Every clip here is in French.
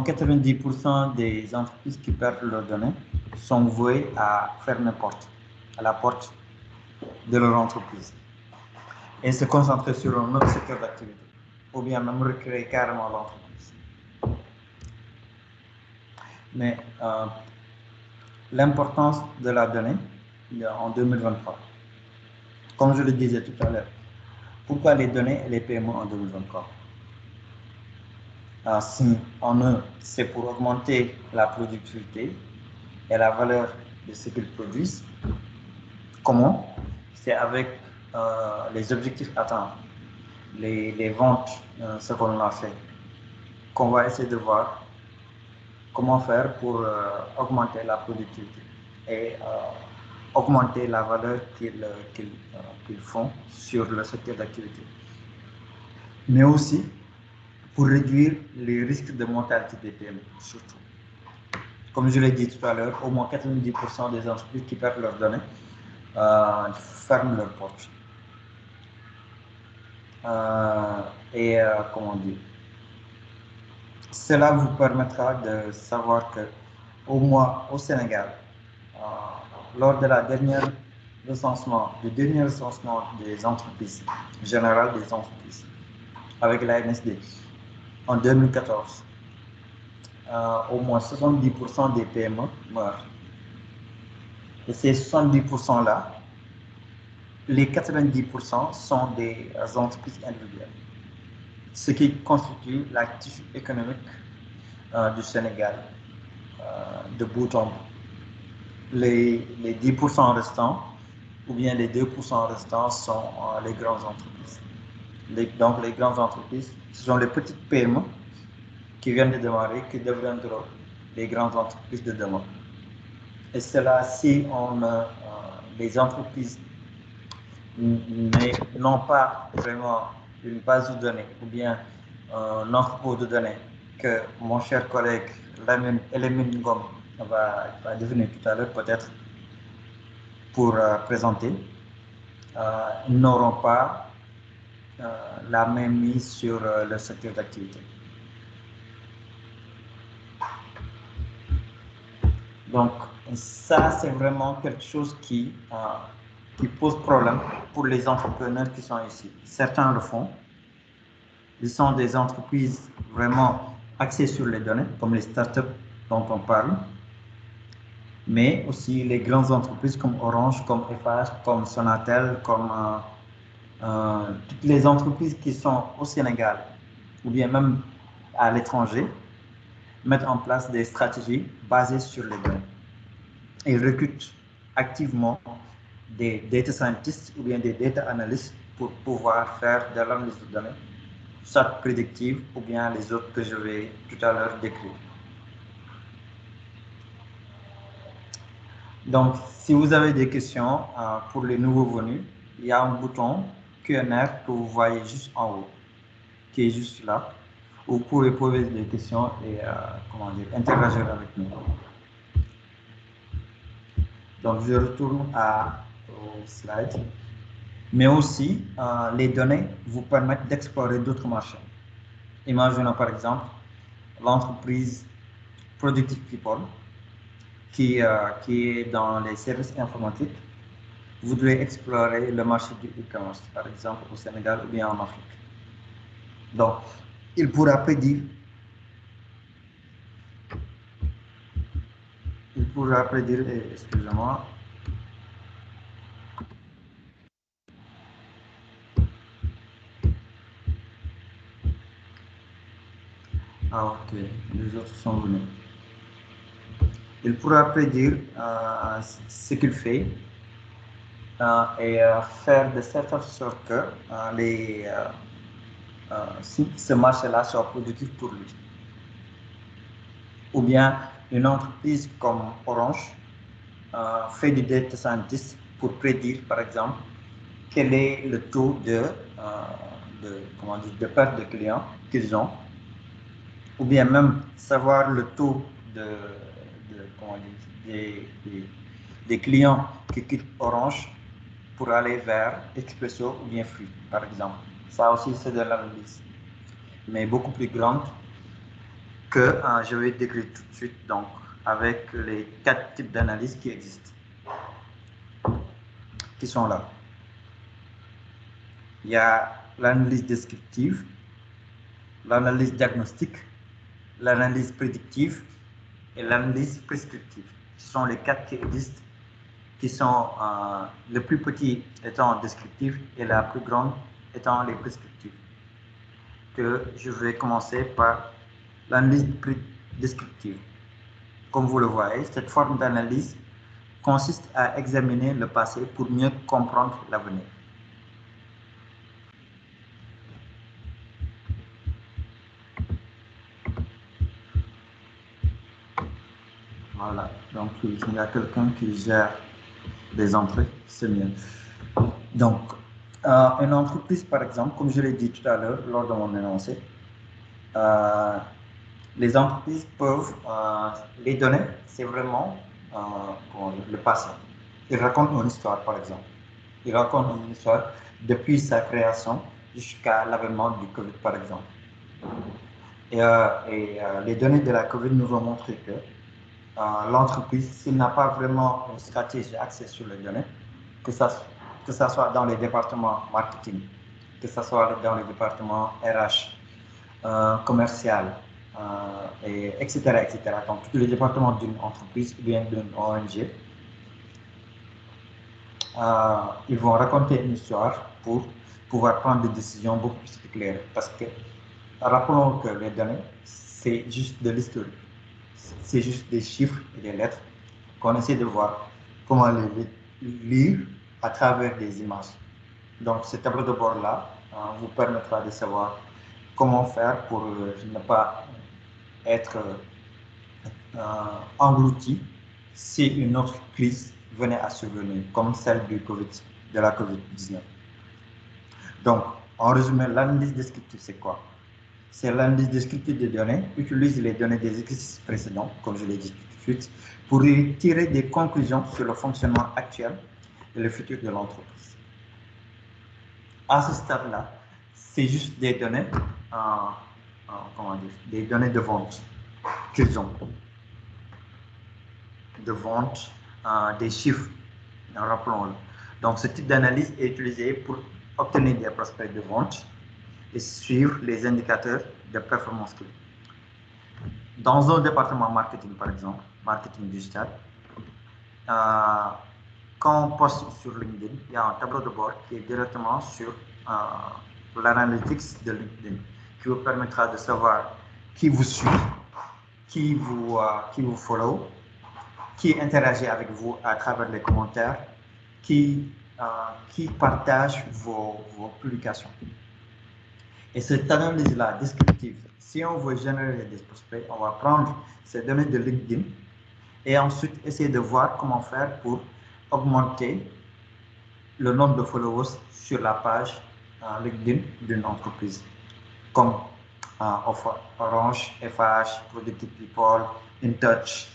90% des entreprises qui perdent leurs données sont vouées à fermer à la porte de leur entreprise et se concentrer sur un autre secteur d'activité, ou bien même recréer carrément l'entreprise. Mais l'importance de la donnée en 2023, comme je le disais tout à l'heure, pourquoi les données et les PME en 2023? Si en eux, c'est pour augmenter la productivité et la valeur de ce qu'ils produisent. Comment? C'est avec les objectifs atteints, les ventes, ce qu'on a fait, qu'on va essayer de voir comment faire pour augmenter la productivité et augmenter la valeur qu'ils font sur le secteur d'activité. Mais aussi pour réduire les risques de mortalité des PME, surtout. Comme je l'ai dit tout à l'heure, au moins 90% des entreprises qui perdent leurs données ferment leurs portes. Comment dire, cela vous permettra de savoir que, au moins au Sénégal, lors de la dernier recensement des entreprises, général des entreprises, avec la MSD, en 2014, au moins 70% des PME meurent. Et ces 70%-là, les 90% sont des entreprises individuelles, ce qui constitue l'actif économique du Sénégal de bout en bout. Les 10% restants, ou bien les 2% restants, sont les grandes entreprises. Donc les grandes entreprises, ce sont les petites PME qui viennent de démarrer, qui deviendront les grandes entreprises de demain. Et cela, si les entreprises n'ont pas vraiment une base de données ou bien un entrepôt de données que mon cher collègue Lamine Ngom va devenir tout à l'heure peut-être pour présenter, ils n'auront pas la même mise sur le secteur d'activité. Donc ça, c'est vraiment quelque chose qui pose problème pour les entrepreneurs qui sont ici. Certains le font. Ils sont des entreprises vraiment axées sur les données, comme les startups dont on parle, mais aussi les grandes entreprises comme Orange, comme FH, comme Sonatel, comme toutes les entreprises qui sont au Sénégal ou bien même à l'étranger, mettent en place des stratégies basées sur les données. Ils recrutent activement des data scientists ou bien des data analysts pour pouvoir faire de l'analyse de données, soit prédictive ou bien les autres que je vais tout à l'heure décrire. Donc, si vous avez des questions pour les nouveaux venus, il y a un bouton Q&A que vous voyez juste en haut, qui est juste là. Vous pouvez poser des questions et interagir avec nous. Donc, je retourne au slide. Mais aussi, les données vous permettent d'explorer d'autres marchés. Imaginons par exemple l'entreprise Productive People qui est dans les services informatiques. Vous devez explorer le marché du e-commerce, par exemple au Sénégal ou bien en Afrique. Donc, il pourra prédire excusez-moi, ok, les autres sont venus. Il pourra prédire ce qu'il fait et faire de cette sorte que ce marché-là soit productif pour lui. Ou bien une entreprise comme Orange fait du data scientist pour prédire, par exemple, quel est le taux de perte de clients qu'ils ont, ou bien même savoir le taux des clients qui quittent Orange pour aller vers Expresso ou bien Free, par exemple. Ça aussi, c'est de l'analyse, mais beaucoup plus grande que je vais décrire tout de suite, donc, avec les 4 types d'analyses qui existent, qui sont là. Il y a l'analyse descriptive, l'analyse diagnostique, l'analyse prédictive et l'analyse prescriptive. Ce sont les 4 qui existent, qui sont le plus petit étant descriptif et la plus grande étant les prescriptives. Que je vais commencer par l'analyse descriptive. Comme vous le voyez, cette forme d'analyse consiste à examiner le passé pour mieux comprendre l'avenir. Voilà, donc il y a quelqu'un qui gère les entrées, c'est mieux. Donc, une entreprise, par exemple, comme je l'ai dit tout à l'heure lors de mon énoncé, les entreprises peuvent, les données, c'est vraiment le passé. Ils racontent une histoire, par exemple. Ils racontent une histoire depuis sa création jusqu'à l'avènement du Covid, par exemple. Les données de la Covid nous ont montré que l'entreprise, s'il n'a pas vraiment une stratégie axée sur les données, que ça soit dans les départements marketing, que ce soit dans les départements RH, commercial, etc., etc. Donc, tous les départements d'une entreprise ou bien d'une ONG, ils vont raconter une histoire pour pouvoir prendre des décisions beaucoup plus claires. Parce que, rappelons que les données, c'est juste de l'historique. C'est juste des chiffres et des lettres qu'on essaie de voir comment les lire à travers des images. Donc, ce tableau de bord-là vous permettra de savoir comment faire pour ne pas être englouti si une autre crise venait à survenir, comme celle de la COVID-19. Donc, en résumé, l'analyse descriptive, c'est quoi? C'est l'analyse descriptive des données, utilise les données des exercices précédents, comme je l'ai dit tout de suite, pour tirer des conclusions sur le fonctionnement actuel et le futur de l'entreprise. À ce stade-là, c'est juste des données, des données de vente qu'ils ont, de vente, des chiffres, rappelons-le. Donc, ce type d'analyse est utilisé pour obtenir des prospects de vente et suivre les indicateurs de performance clés. Dans un département marketing, par exemple, marketing digital, quand on poste sur LinkedIn, il y a un tableau de bord qui est directement sur l'analytics de LinkedIn, qui vous permettra de savoir qui vous suit, qui vous follow, qui interagit avec vous à travers les commentaires, qui partage vos publications. Et cette analyse-là, descriptive, si on veut générer des prospects, on va prendre ces données de LinkedIn et ensuite essayer de voir comment faire pour augmenter le nombre de followers sur la page LinkedIn d'une entreprise, comme Orange, FH, Productive People, InTouch,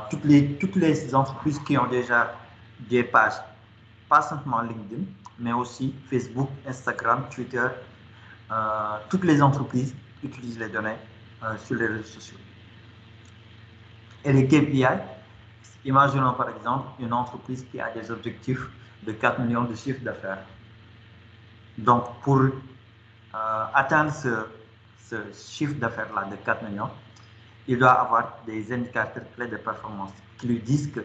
toutes les entreprises qui ont déjà des pages, pas simplement LinkedIn, mais aussi Facebook, Instagram, Twitter. Toutes les entreprises utilisent les données sur les réseaux sociaux. Et les KPI, imaginons par exemple une entreprise qui a des objectifs de 4 millions de chiffre d'affaires. Donc, pour atteindre ce chiffre d'affaires-là de 4 millions, il doit avoir des indicateurs clés de performance qui lui disent que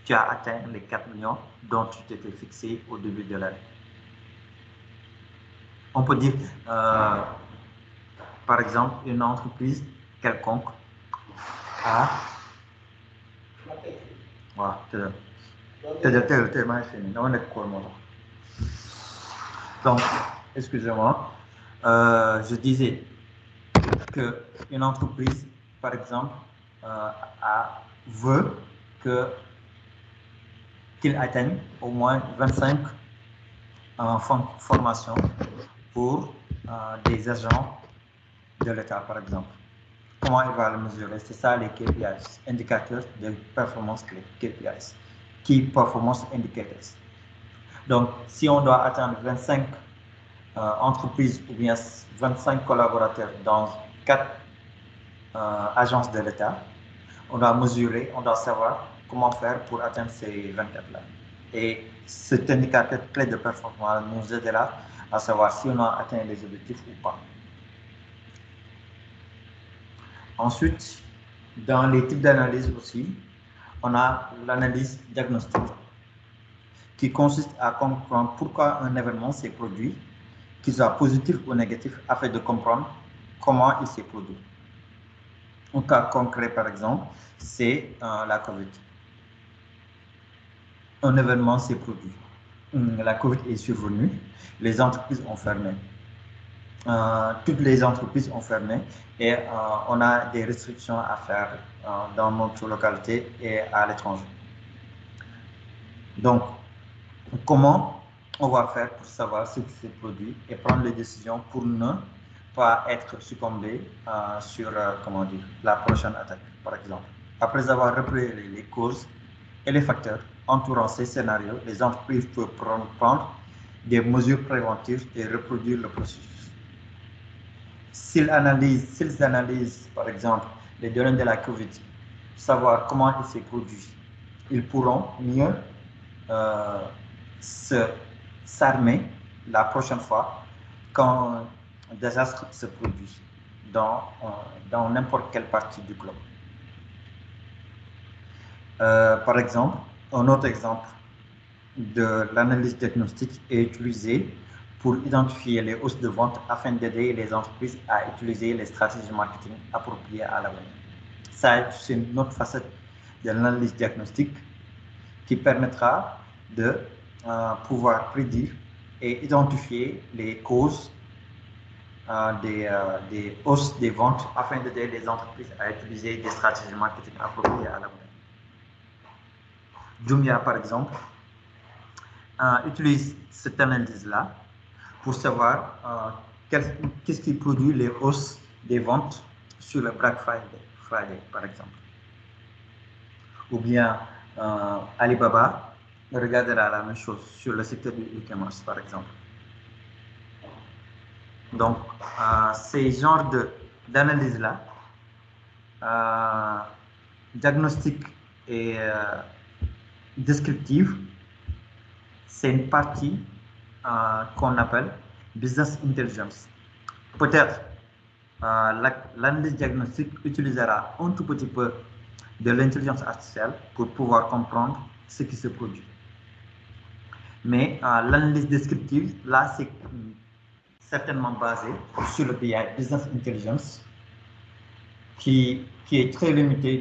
tu as atteint les 4 millions dont tu t'étais fixé au début de l'année. On peut dire, par exemple, une entreprise quelconque a... Donc, excusez-moi, je disais qu'une entreprise, par exemple, veut qu'il atteigne au moins 25 formations pour des agents de l'État, par exemple. Comment il va le mesurer? C'est ça les KPIs, indicateurs de performance clés, KPIs, Key Performance Indicators. Donc, si on doit atteindre 25 entreprises ou bien 25 collaborateurs dans 4 agences de l'État. On doit mesurer, on doit savoir comment faire pour atteindre ces 24-là. Et cet indicateur clé de performance nous aidera à savoir si on a atteint les objectifs ou pas. Ensuite, dans les types d'analyse aussi, on a l'analyse diagnostique, qui consiste à comprendre pourquoi un événement s'est produit, qu'il soit positif ou négatif, afin de comprendre comment il s'est produit. Un cas concret, par exemple, c'est la COVID. Un événement s'est produit. La COVID est survenue, les entreprises ont fermé. Toutes les entreprises ont fermé et on a des restrictions à faire dans notre localité et à l'étranger. Donc, comment on va faire pour savoir ce qui s'est produit et prendre les décisions pour ne pas être succombé sur comment dire, la prochaine attaque, par exemple. Après avoir repéré les causes et les facteurs entourant ces scénarios, les entreprises peuvent prendre des mesures préventives et reproduire le processus. S'ils analysent, par exemple, les données de la COVID, savoir comment il s'est produit, ils pourront mieux s'armer la prochaine fois quand un désastre se produit dans n'importe quelle partie du globe. Par exemple, un autre exemple de l'analyse diagnostique est utilisé pour identifier les hausses de vente afin d'aider les entreprises à utiliser les stratégies marketing appropriées à l'avenir. Ça, c'est une autre facette de l'analyse diagnostique qui permettra de pouvoir prédire et identifier les causes des hausses des ventes afin d'aider les entreprises à utiliser des stratégies marketing appropriées à l'avenir. Jumia, par exemple, utilise cette analyse-là pour savoir qu'est-ce qui produit les hausses des ventes sur le Black Friday, par exemple. Ou bien Alibaba regardera la même chose sur le secteur du e-commerce, par exemple. Donc, ces genres d'analyse-là, diagnostic et descriptive, c'est une partie qu'on appelle business intelligence. Peut-être l'analyse diagnostique utilisera un tout petit peu de l'intelligence artificielle pour pouvoir comprendre ce qui se produit. Mais l'analyse descriptive, là, c'est certainement basé sur le BI, Business Intelligence, qui est très limité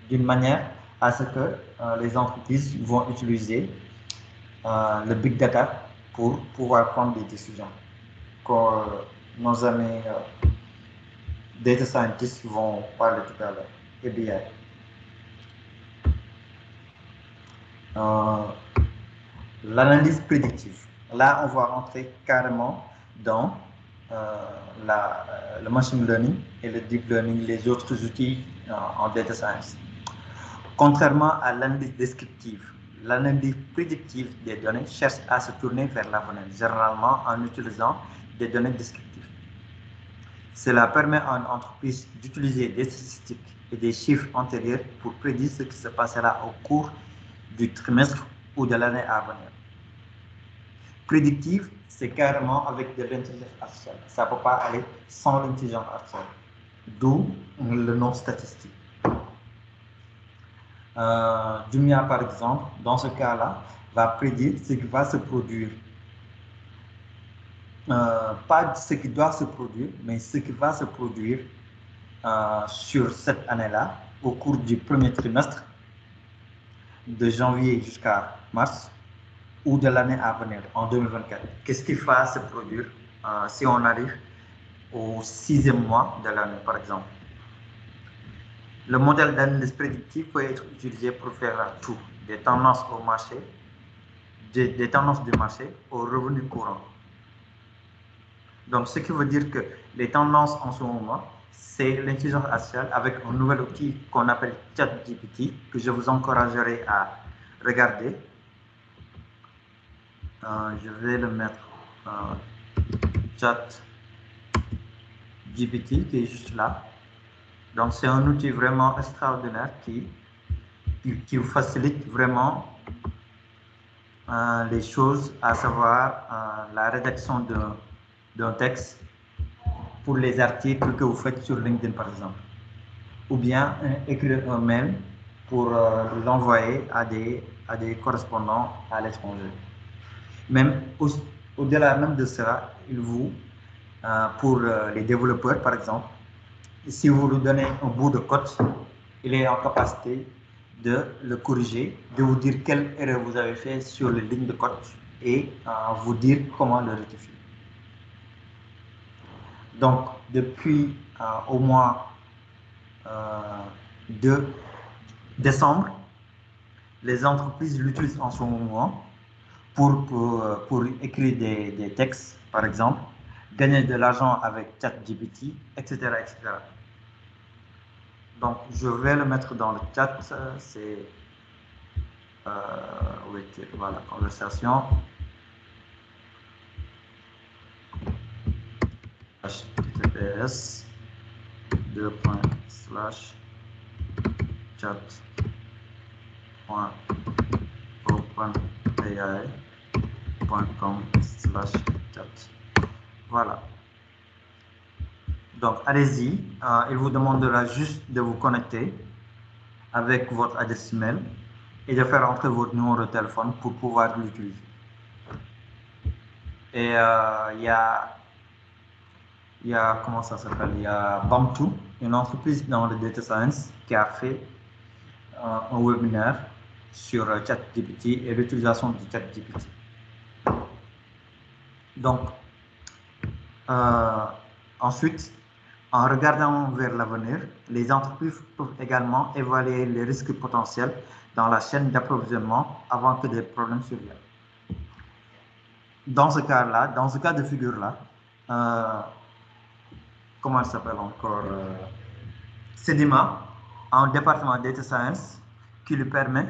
d'une manière à ce que les entreprises vont utiliser le Big Data pour pouvoir prendre des décisions. Quand nos amis data scientists vont parler tout à l'heure, et BI. L'analyse prédictive. Là, on va rentrer carrément dans le machine learning et le deep learning, les autres outils en data science. Contrairement à l'analyse descriptive, l'analyse prédictive des données cherche à se tourner vers l'avenir, généralement en utilisant des données descriptives. Cela permet à une entreprise d'utiliser des statistiques et des chiffres antérieurs pour prédire ce qui se passera au cours du trimestre ou de l'année à venir. Prédictive, c'est carrément avec de l'intelligence artificielle. Ça ne peut pas aller sans l'intelligence artificielle. D'où le nom statistique. Jumia, par exemple, dans ce cas-là, va prédire ce qui va se produire. Pas ce qui doit se produire, mais ce qui va se produire sur cette année-là, au cours du premier trimestre, de janvier jusqu'à mars, ou de l'année à venir, en 2024. Qu'est-ce qui va se produire si on arrive au 6e mois de l'année, par exemple. Le modèle d'analyse prédictive peut être utilisé pour faire tout, des tendances au marché, des tendances du marché aux revenus courants. Donc, ce qui veut dire que les tendances en ce moment, c'est l'intelligence artificielle avec un nouvel outil qu'on appelle ChatGPT, que je vous encouragerai à regarder. Je vais le mettre chat GPT qui est juste là. Donc, c'est un outil vraiment extraordinaire qui vous facilite vraiment les choses, à savoir la rédaction d'un texte pour les articles que vous faites sur LinkedIn, par exemple. Ou bien écrire un mail pour l'envoyer à des correspondants à l'étranger. Même au-delà même de cela, il vous, pour les développeurs, par exemple, si vous lui donnez un bout de code, il est en capacité de le corriger, de vous dire quelle erreur vous avez fait sur les lignes de code et vous dire comment le rectifier. Donc, depuis au mois de décembre, les entreprises l'utilisent en ce moment pour écrire des textes, par exemple, gagner de l'argent avec ChatGPT, etc., etc. Donc, je vais le mettre dans le chat. C'est voilà, conversation. https chat.openai.com/chat. Voilà. Donc, allez-y. Il vous demandera juste de vous connecter avec votre adresse email et de faire entrer votre numéro de téléphone pour pouvoir l'utiliser. Et il y a, comment ça s'appelle, il y a Bamtu, une entreprise dans le data science qui a fait un webinaire sur ChatGPT et l'utilisation de ChatGPT. Donc, ensuite, en regardant vers l'avenir, les entreprises peuvent également évaluer les risques potentiels dans la chaîne d'approvisionnement avant que des problèmes surviennent. Dans ce cas-là, dans ce cas de figure-là, comment elle s'appelle encore, Sedima, un département data science qui lui permet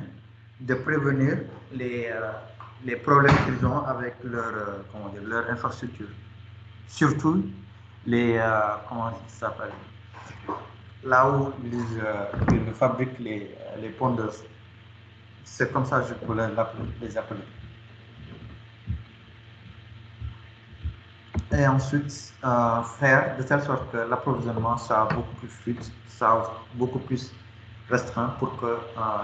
de prévenir les problèmes qu'ils ont avec leur infrastructure. Surtout comment ça s'appelle, là où ils fabriquent les pondeuses. C'est comme ça que je peux les appeler. Et ensuite, faire de telle sorte que l'approvisionnement soit beaucoup plus fluide, soit beaucoup plus restreint pour que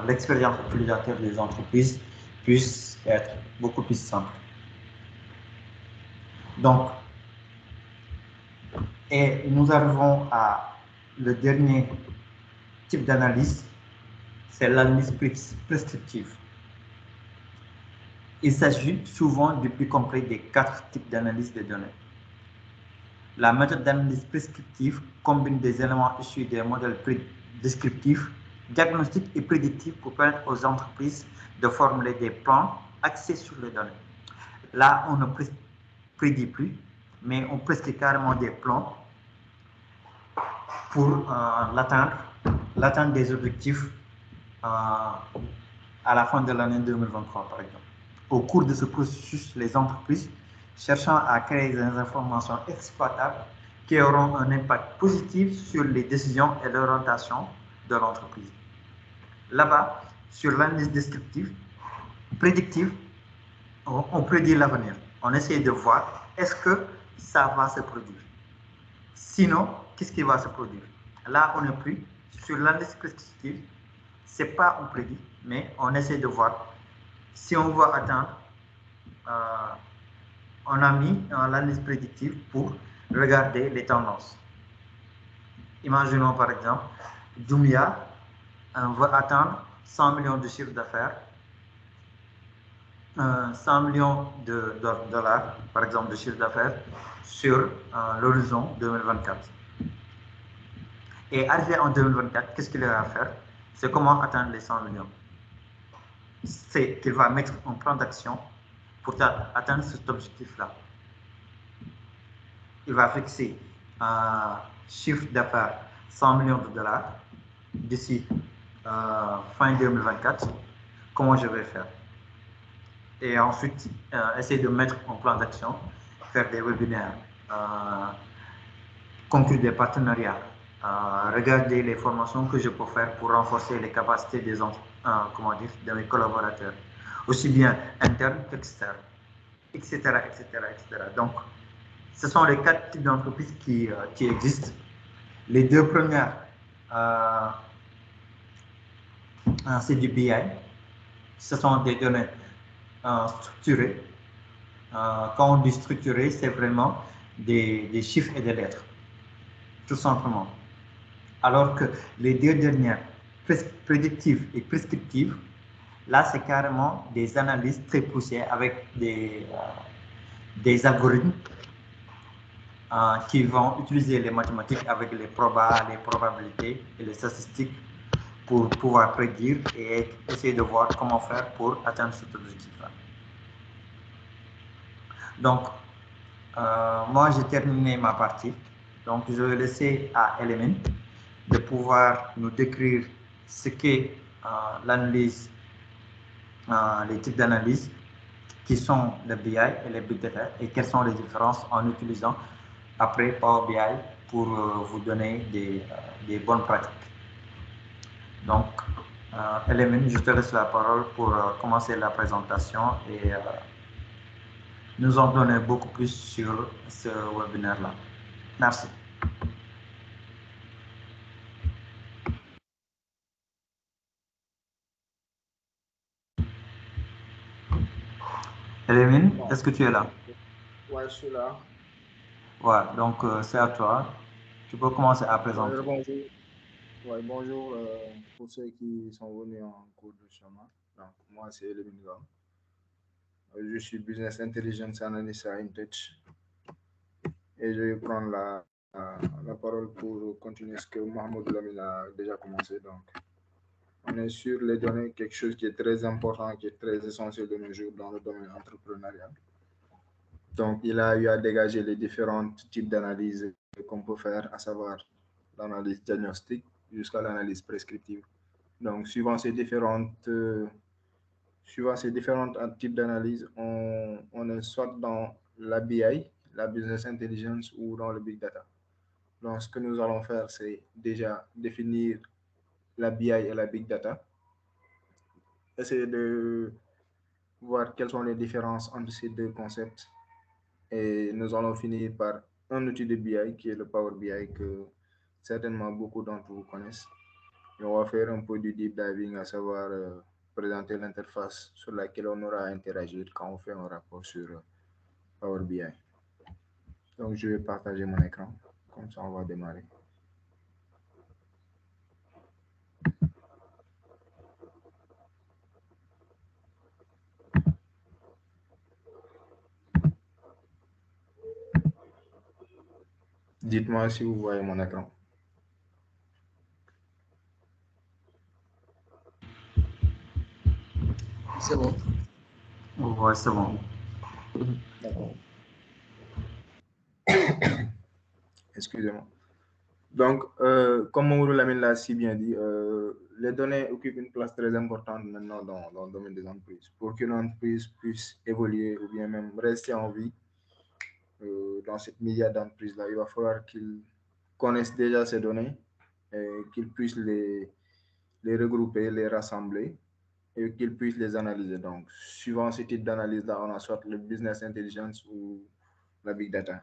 l'expérience utilisateur des entreprises puisse être beaucoup plus simple. Donc, et nous arrivons à le dernier type d'analyse, c'est l'analyse prescriptive. Il s'agit souvent du plus complet des 4 types d'analyse des données. La méthode d'analyse prescriptive combine des éléments issus des modèles descriptifs, diagnostiques et prédictifs pour permettre aux entreprises de formuler des plans axés sur les données. Là, on ne prédit plus, mais on prescrit carrément des plans pour l'atteinte des objectifs à la fin de l'année 2023, par exemple. Au cours de ce processus, les entreprises cherchant à créer des informations exploitables qui auront un impact positif sur les décisions et l'orientation de l'entreprise. Là-bas, sur l'analyse descriptive, prédictive, on prédit l'avenir. On essaie de voir est-ce que ça va se produire. Sinon, qu'est-ce qui va se produire? Là, on n'est plus sur l'analyse prescriptive. Ce n'est pas on prédit, mais on essaie de voir si on va atteindre. On a mis l'analyse prédictive pour regarder les tendances. Imaginons par exemple, Jumia va atteindre 100 millions de chiffre d'affaires, 100 millions de dollars, par exemple, de chiffre d'affaires sur l'horizon 2024. Et arrivé en 2024, qu'est-ce qu'il va faire? C'est comment atteindre les 100 millions. C'est qu'il va mettre un plan d'action pour atteindre cet objectif-là. Il va fixer un chiffre d'affaires 100 millions de dollars d'ici fin 2024. Comment je vais faire? Et ensuite, essayer de mettre un plan d'action, faire des webinaires, conclure des partenariats, regarder les formations que je peux faire pour renforcer les capacités de mes collaborateurs, aussi bien internes qu'externes, etc., etc., etc. Donc, ce sont les 4 types d'entreprises qui existent. Les 2 premières, c'est du BI. Ce sont des données structurées. Quand on dit structuré, c'est vraiment des chiffres et des lettres, tout simplement. Alors que les 2 dernières, prédictives et prescriptives, là, c'est carrément des analyses très poussées avec des algorithmes qui vont utiliser les mathématiques avec les probabilités et les statistiques pour pouvoir prédire et essayer de voir comment faire pour atteindre cet objectif-là. Donc, moi, j'ai terminé ma partie. Donc, je vais laisser à Element de pouvoir nous décrire ce qu'est l'analyse, les types d'analyse qui sont le BI et les Big Data et quelles sont les différences en utilisant après Power BI pour vous donner des bonnes pratiques. Donc, Element, je te laisse la parole pour commencer la présentation et nous en donner beaucoup plus sur ce webinaire-là. Merci. Elémine, est-ce que tu es là? Ouais, je suis là. Ouais, donc c'est à toi. Tu peux commencer à présenter. Ouais, bonjour. Ouais, bonjour pour ceux qui sont venus en cours de chemin. Donc, moi, c'est Elimine Gam. Je suis Business Intelligence Analyst à InTouch et je vais prendre la parole pour continuer ce que Mohamed Lamine a déjà commencé. Donc, on est sur les données, quelque chose qui est très important, qui est très essentiel de nos jours dans le domaine entrepreneurial. Donc, il a eu à dégager les différents types d'analyses qu'on peut faire, à savoir l'analyse diagnostique jusqu'à l'analyse prescriptive. Donc, suivant ces différents types d'analyse, on est soit dans la BI, la Business Intelligence, ou dans le Big Data. Donc, ce que nous allons faire, c'est déjà définir la BI et la Big Data, essayer de voir quelles sont les différences entre ces deux concepts. Et nous allons finir par un outil de BI qui est le Power BI que certainement beaucoup d'entre vous connaissent. Et on va faire un peu du deep diving, à savoir présenter l'interface sur laquelle on aura à interagir quand on fait un rapport sur Power BI. Donc, je vais partager mon écran. Comme ça, on va démarrer. Dites-moi si vous voyez mon écran. C'est bon. Ouais, c'est bon. D'accord. Excusez-moi. Donc, comme Mamoudou Lamine l'a si bien dit, les données occupent une place très importante maintenant dans le domaine des entreprises. Pour qu'une entreprise puisse évoluer ou bien même rester en vie dans cette milliard d'entreprises-là, il va falloir qu'ils connaissent déjà ces données et qu'ils puissent les regrouper, les rassembler et qu'ils puissent les analyser. Donc, suivant ce type d'analyse-là, on a soit le business intelligence ou la big data.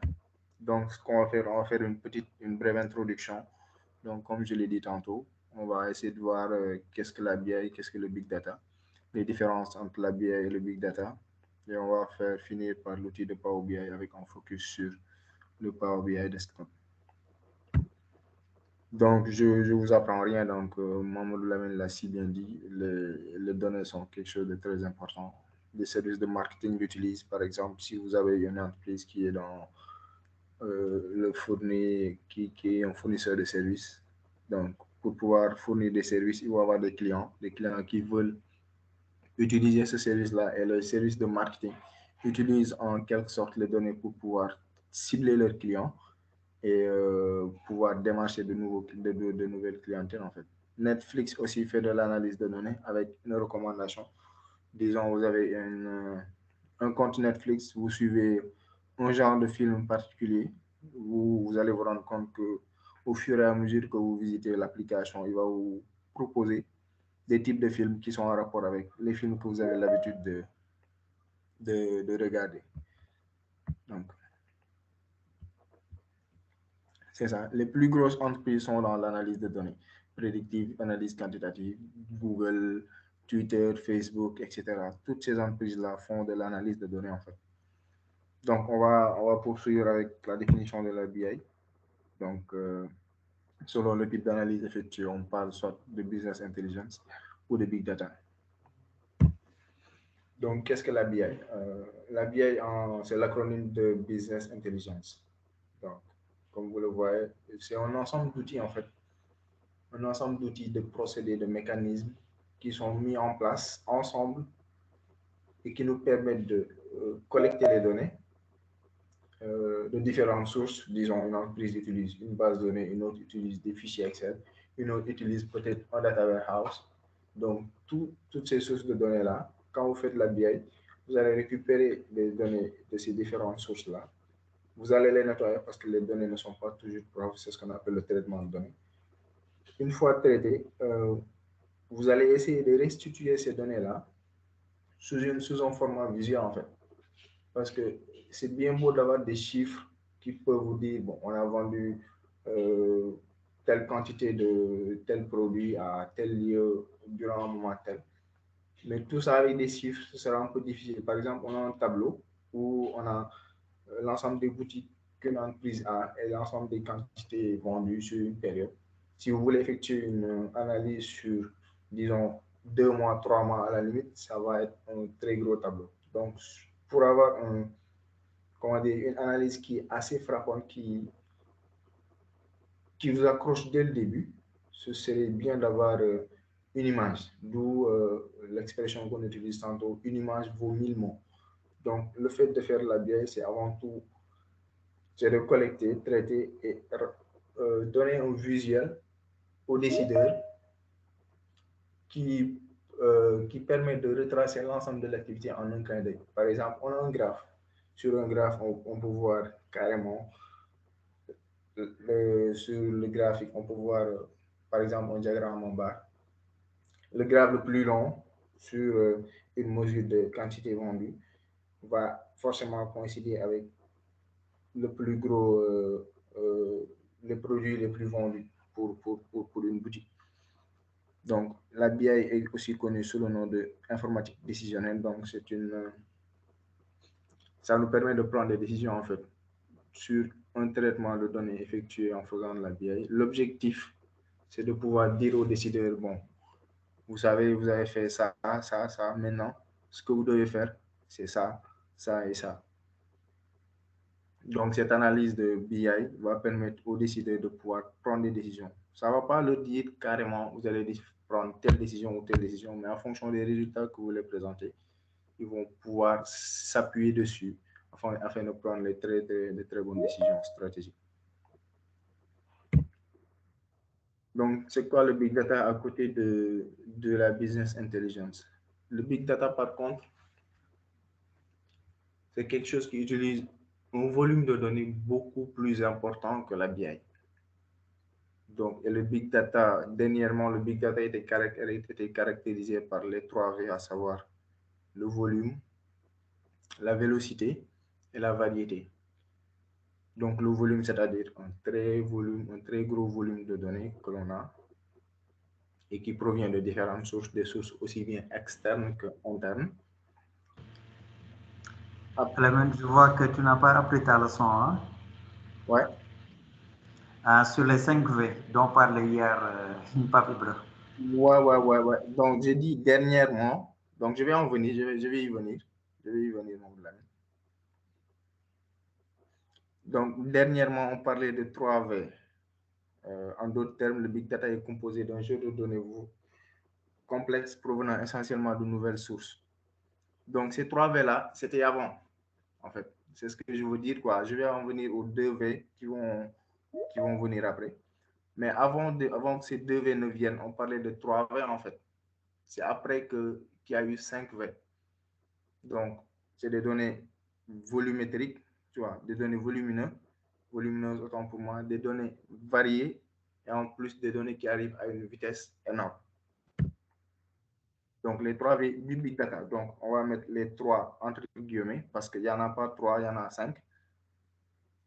Donc, ce qu'on va faire, on va faire une brève introduction. Donc, comme je l'ai dit tantôt, on va essayer de voir qu'est-ce que la BI, qu'est-ce que le big data, les différences entre la BI et le big data. Et on va finir par l'outil de Power BI avec un focus sur le Power BI Desktop. Donc, je ne vous apprends rien. Donc, Mamadou Lamine l'a si bien dit, les données sont quelque chose de très important. Les services de marketing l'utilisent. Par exemple, si vous avez une entreprise qui est dans qui est un fournisseur de services. Donc, pour pouvoir fournir des services, il va y avoir des clients qui veulent utiliser ce service-là et le service de marketing utilise en quelque sorte les données pour pouvoir cibler leurs clients et pouvoir démarcher de nouvelles clientèles en fait. Netflix aussi fait de l'analyse de données avec une recommandation. Disons, vous avez un compte Netflix, vous suivez un genre de film particulier, vous vous allez vous rendre compte que au fur et à mesure que vous visitez l'application, il va vous proposer des types de films qui sont en rapport avec les films que vous avez l'habitude de regarder. Donc, c'est ça. Les plus grosses entreprises sont dans l'analyse de données prédictive, analyse quantitative, Google, Twitter, Facebook, etc. Toutes ces entreprises-là font de l'analyse de données, en fait. Donc, on va poursuivre avec la définition de la BI. Donc, selon le type d'analyse effectuée, on parle soit de business intelligence ou de big data. Donc, qu'est-ce que la BI? La BI, c'est l'acronyme de business intelligence. Donc, comme vous le voyez, c'est un ensemble d'outils, en fait. Un ensemble d'outils, de procédés, de mécanismes qui sont mis en place ensemble et qui nous permettent de collecter les données de différentes sources. Disons, une entreprise utilise une base de données, une autre utilise des fichiers Excel, une autre utilise peut-être un data warehouse. Donc, toutes ces sources de données-là, quand vous faites la BI, vous allez récupérer les données de ces différentes sources-là. Vous allez les nettoyer parce que les données ne sont pas toujours propres. C'est ce qu'on appelle le traitement de données. Une fois traitées, vous allez essayer de restituer ces données-là sous un format visuel, en fait. Parce que c'est bien beau d'avoir des chiffres qui peuvent vous dire, bon, on a vendu telle quantité de tel produit à tel lieu durant un moment tel. Mais tout ça avec des chiffres, ce sera un peu difficile. Par exemple, on a un tableau où on a l'ensemble des boutiques qu'une entreprise a et l'ensemble des quantités vendues sur une période. Si vous voulez effectuer une analyse sur, disons, 2 mois, 3 mois à la limite, ça va être un très gros tableau. Donc, pour avoir une analyse qui est assez frappante, qui vous accroche dès le début, ce serait bien d'avoir une image, d'où l'expression qu'on utilise tantôt, une image vaut 1000 mots. Donc, le fait de faire la BI, c'est avant tout de collecter, traiter et donner un visuel aux décideurs qui permet de retracer l'ensemble de l'activité en un clin d'œil. Par exemple, on a un graphe. Sur un graphe, on peut voir carrément sur le graphique, on peut voir par exemple un diagramme en barre. Le graphe le plus long sur une mesure de quantité vendue va forcément coïncider avec le plus gros, les produits les plus vendus pour une boutique. Donc, la BI est aussi connue sous le nom de informatique décisionnelle. Donc, ça nous permet de prendre des décisions en fait sur un traitement de données effectué en faisant de la BI. L'objectif, c'est de pouvoir dire aux décideurs, bon, vous savez, vous avez fait ça, ça, ça. Maintenant, ce que vous devez faire, c'est ça, ça et ça. Donc, cette analyse de BI va permettre aux décideurs de pouvoir prendre des décisions. Ça ne va pas leur dire carrément, vous allez prendre telle décision ou telle décision, mais en fonction des résultats que vous les présentez, ils vont pouvoir s'appuyer dessus afin de prendre de très bonnes décisions stratégiques. Donc, c'est quoi le big data à côté de la business intelligence? Le big data, par contre, c'est quelque chose qui utilise un volume de données beaucoup plus important que la BI. Donc, et le big data, dernièrement, le big data était caractérisé par les 3 V, à savoir le volume, la vélocité et la variété. Donc, le volume, c'est-à-dire un très gros volume de données que l'on a et qui provient de différentes sources, des sources aussi bien externes qu'internes. Clément, je vois que tu n'as pas appris ta leçon, hein? Ouais. Sur les 5 V dont parlait hier Papi Bro. Ouais. Donc, j'ai dit dernièrement, donc je vais en venir, je vais y venir. Je vais y venir, mon blâme. Donc, dernièrement, on parlait de 3 V. En d'autres termes, le big data est composé d'un jeu de données complexes provenant essentiellement de nouvelles sources. Donc, ces 3 V-là, c'était avant, en fait. C'est ce que je veux dire, quoi. Je vais en venir aux 2 V qui vont venir après. Mais avant que ces 2 V ne viennent, on parlait de 3 V, en fait. C'est après qu'il y a eu 5 V. Donc, c'est des données volumétriques, tu vois, des données volumineuses. volumineuses, autant pour moi, des données variées et en plus des données qui arrivent à une vitesse énorme. Donc, les trois du big data. Donc, on va mettre les trois entre guillemets parce qu'il n'y en a pas trois, il y en a 5.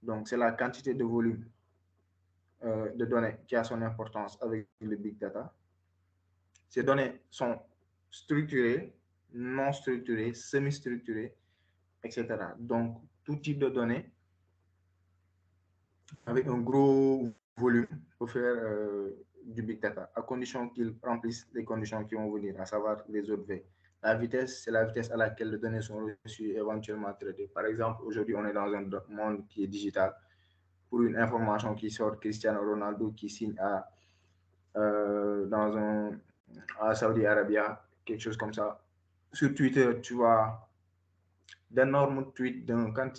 Donc, c'est la quantité de volume de données qui a son importance avec le big data. Ces données sont structurées, non structurées, semi-structurées, etc. Donc, tout type de données avec un gros volume pour faire du big data, à condition qu'ils remplissent les conditions qui vont venir, à savoir les autres V. La vitesse, c'est la vitesse à laquelle les données sont reçues et éventuellement traitées. Par exemple, aujourd'hui, on est dans un monde qui est digital. Pour une information qui sort, Cristiano Ronaldo qui signe à Saudi Arabia, quelque chose comme ça. Sur Twitter, tu vois d'énormes tweets,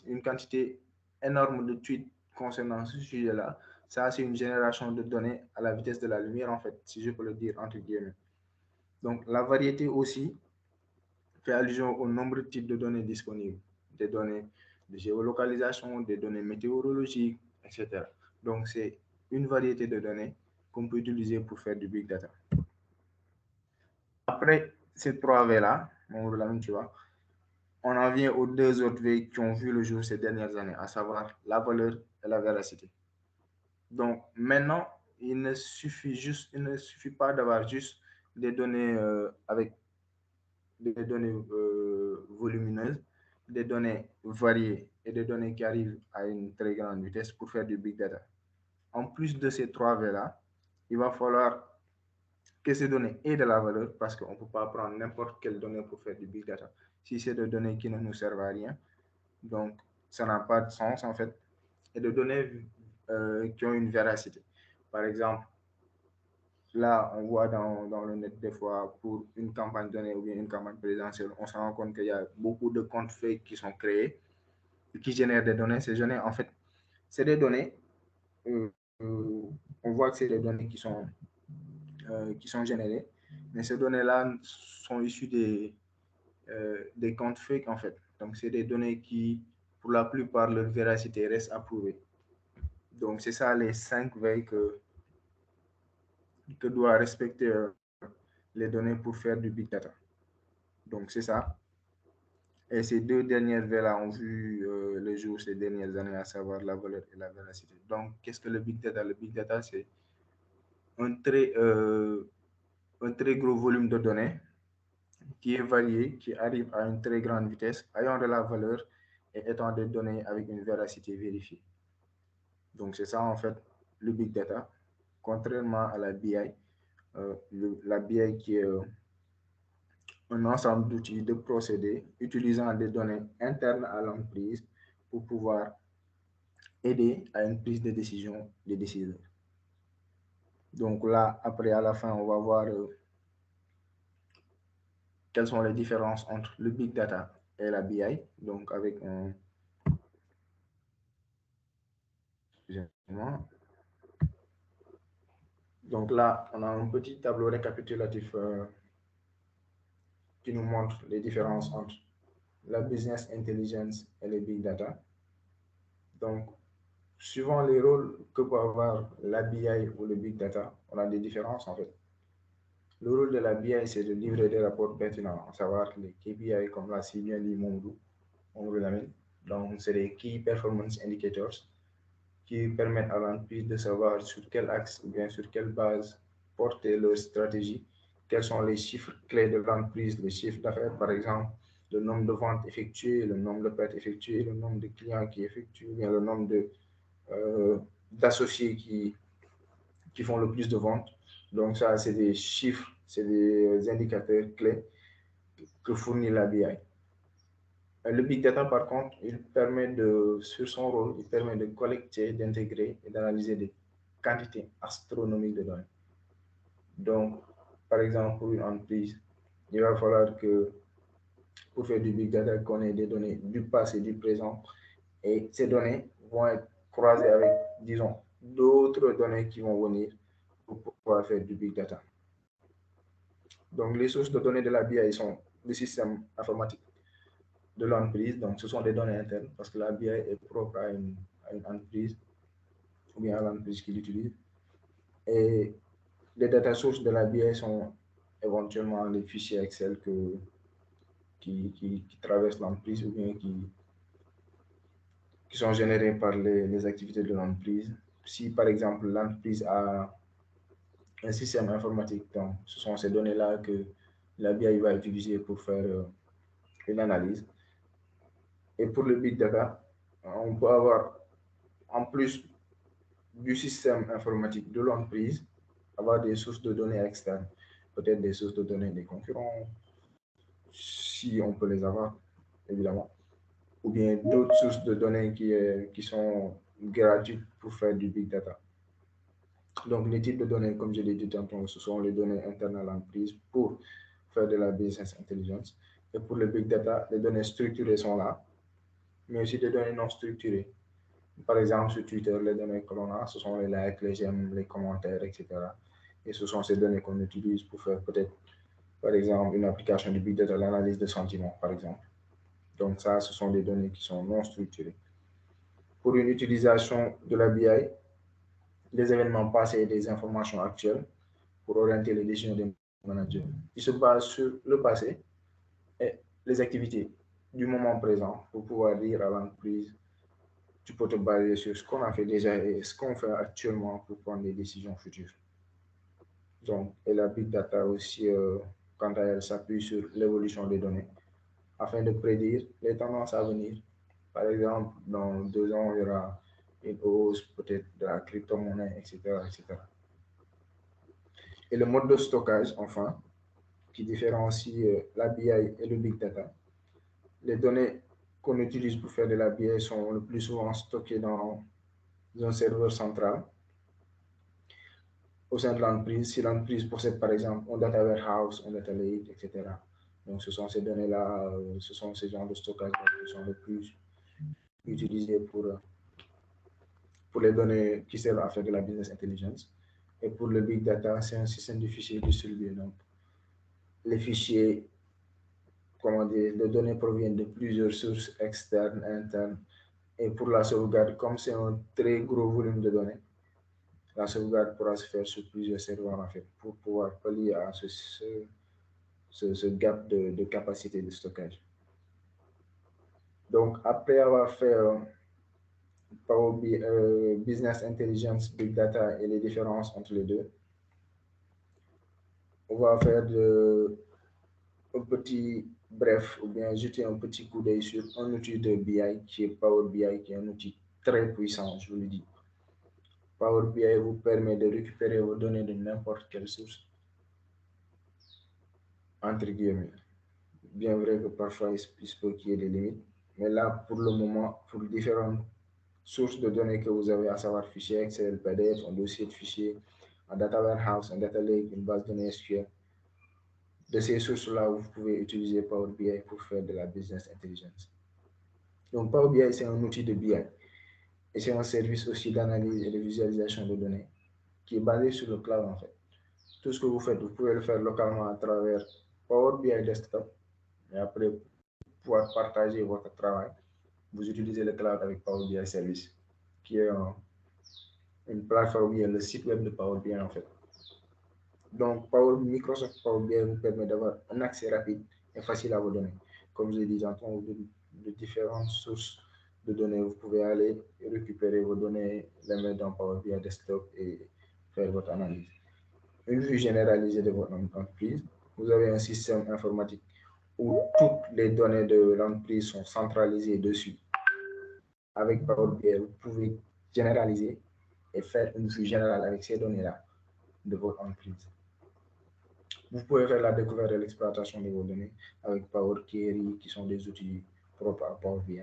une quantité énorme de tweets concernant ce sujet-là. Ça, c'est une génération de données à la vitesse de la lumière, en fait, si je peux le dire entre guillemets. Donc, la variété aussi fait allusion au nombre de types de données disponibles. Des données de géolocalisation, des données météorologiques, etc. Donc, c'est une variété de données qu'on peut utiliser pour faire du big data. Après ces trois V-là, tu vois, on en vient aux deux autres V qui ont vu le jour ces dernières années, à savoir la valeur et la véracité. Donc, maintenant, il ne suffit pas d'avoir juste des données avec des données volumineuses, des données variées et des données qui arrivent à une très grande vitesse pour faire du big data. En plus de ces trois V-là, il va falloir que ces données aient de la valeur parce qu'on ne peut pas prendre n'importe quelle donnée pour faire du big data. Si c'est des données qui ne nous servent à rien, donc ça n'a pas de sens en fait. Et de données qui ont une véracité. Par exemple, là, on voit dans le net des fois pour une campagne donnée ou bien une campagne présidentielle, on se rend compte qu'il y a beaucoup de comptes fake qui sont créés, qui génèrent des données. Ces données, en fait, c'est des données, on voit que c'est des données qui sont générées, mais ces données-là sont issues des comptes fake, en fait. Donc, c'est des données qui, pour la plupart, leur véracité reste à prouver. Donc, c'est ça les 5 veilles que doit respecter les données pour faire du big data. Donc, c'est ça. Et ces deux dernières veilles-là ont vu le jour ces dernières années, à savoir la valeur et la véracité. Donc, qu'est-ce que le big data? Le big data, c'est un très gros volume de données qui est varié, qui arrive à une très grande vitesse, ayant de la valeur et étant des données avec une véracité vérifiée. Donc, c'est ça, en fait, le big data. Contrairement à la BI, la BI qui est un ensemble d'outils, de procédés utilisant des données internes à l'entreprise pour pouvoir aider à une prise de décision des décideurs. Donc là, après, à la fin, on va voir quelles sont les différences entre le big data et la BI. Donc avec un... Excusez-moi. Donc là, on a un petit tableau récapitulatif qui nous montre les différences entre la business intelligence et le big data. Donc, suivant les rôles que peut avoir la BI ou le big data, on a des différences en fait. Le rôle de la BI, c'est de livrer des rapports pertinents, à savoir les KPI, comme l'a si bien dit Mondou. Donc, c'est des Key Performance Indicators qui permettent à l'entreprise de savoir sur quel axe ou bien sur quelle base porter leur stratégie, quels sont les chiffres clés de l'entreprise, les chiffres d'affaires, par exemple, le nombre de ventes effectuées, le nombre de pertes effectuées, le nombre de clients qui effectuent, bien le nombre d'associés qui font le plus de ventes. Donc ça, c'est des chiffres, c'est des indicateurs clés que fournit la BI. Le big data, par contre, sur son rôle, il permet de collecter, d'intégrer et d'analyser des quantités astronomiques de données. Donc, par exemple, pour une entreprise, il va falloir que, pour faire du big data, qu'on ait des données du passé, du présent, et ces données vont être croisées avec, disons, d'autres données qui vont venir pour pouvoir faire du big data. Donc, les sources de données de la BI sont le système informatique de l'entreprise. Donc, ce sont des données internes parce que la BI est propre à une entreprise. ou bien à l'entreprise qui l'utilise. Et les data sources de la BI sont éventuellement les fichiers Excel qui traversent l'entreprise ou bien qui sont générés par les activités de l'entreprise. Si par exemple l'entreprise a un système informatique, donc ce sont ces données-là que la BI va utiliser pour faire une analyse. Et pour le big data, on peut avoir, en plus du système informatique de l'entreprise, avoir des sources de données externes, peut-être des sources de données des concurrents, si on peut les avoir, évidemment, ou bien d'autres sources de données qui sont gratuites pour faire du big data. Donc, les types de données, comme je l'ai dit tantôt, ce sont les données internes à l'entreprise pour faire de la business intelligence. Et pour le big data, les données structurées sont là, mais aussi des données non structurées. Par exemple, sur Twitter, les données que l'on a, ce sont les likes, les j'aime, les commentaires, etc. Et ce sont ces données qu'on utilise pour faire peut-être, par exemple, une application du big data, l'analyse de sentiments, par exemple. Donc ça, ce sont des données qui sont non structurées. Pour une utilisation de la BI, des événements passés et des informations actuelles pour orienter les décisions des managers. Ils se basent sur le passé et les activités du moment présent pour pouvoir dire à l'entreprise, tu peux te baser sur ce qu'on a fait déjà et ce qu'on fait actuellement pour prendre des décisions futures. Donc, et la big data aussi, quant à elle, s'appuie sur l'évolution des données afin de prédire les tendances à venir. Par exemple, dans 2 ans, il y aura une hausse peut-être de la crypto-monnaie, etc., etc. Et le mode de stockage, enfin, qui différencie la BI et le big data. Les données qu'on utilise pour faire de la BI sont le plus souvent stockées dans un serveur central au sein de l'entreprise. Si l'entreprise possède par exemple un data warehouse, un data lake, etc. Donc ce sont ces données-là, ce sont ces genres de stockage qui sont les plus utilisés pour les données qui servent à faire de la business intelligence. Et pour le big data, c'est un système de fichiers distribués. Donc les fichiers, comment dire, les données proviennent de plusieurs sources externes, internes. Et pour la sauvegarde, comme c'est un très gros volume de données, la sauvegarde pourra se faire sur plusieurs serveurs en fait, pour pouvoir pallier à ce gap de capacité de stockage. Donc, après avoir fait Power BI, Business Intelligence, Big Data et les différences entre les deux, on va faire un petit bref ou bien jeter un petit coup d'œil sur un outil de BI qui est Power BI, qui est un outil très puissant, je vous le dis. Power BI vous permet de récupérer vos données de n'importe quelle source, entre guillemets. Bien vrai que parfois il peut qu'il y ait des limites, mais là, pour le moment, pour différentes sources de données que vous avez, à savoir fichier Excel, PDF, un dossier de fichiers, un data warehouse, un data lake, une base de données SQL, de ces sources-là, vous pouvez utiliser Power BI pour faire de la business intelligence. Donc, Power BI, c'est un outil de BI et c'est un service aussi d'analyse et de visualisation de données qui est basé sur le cloud en fait. Tout ce que vous faites, vous pouvez le faire localement à travers Power BI Desktop et après pouvoir partager votre travail. Vous utilisez le cloud avec Power BI Service, qui est une plateforme, le site web de Power BI en fait. Donc, Microsoft Power BI vous permet d'avoir un accès rapide et facile à vos données. Comme je l'ai dit, j'entends de différentes sources de données. Vous pouvez aller récupérer vos données, les mettre dans Power BI Desktop et faire votre analyse. Une vue généralisée de votre entreprise. Vous avez un système informatique où toutes les données de l'entreprise sont centralisées dessus. Avec Power BI, vous pouvez généraliser et faire une vue générale avec ces données-là de votre entreprise. Vous pouvez faire la découverte et l'exploitation de vos données avec Power Query, qui sont des outils propres à Power BI.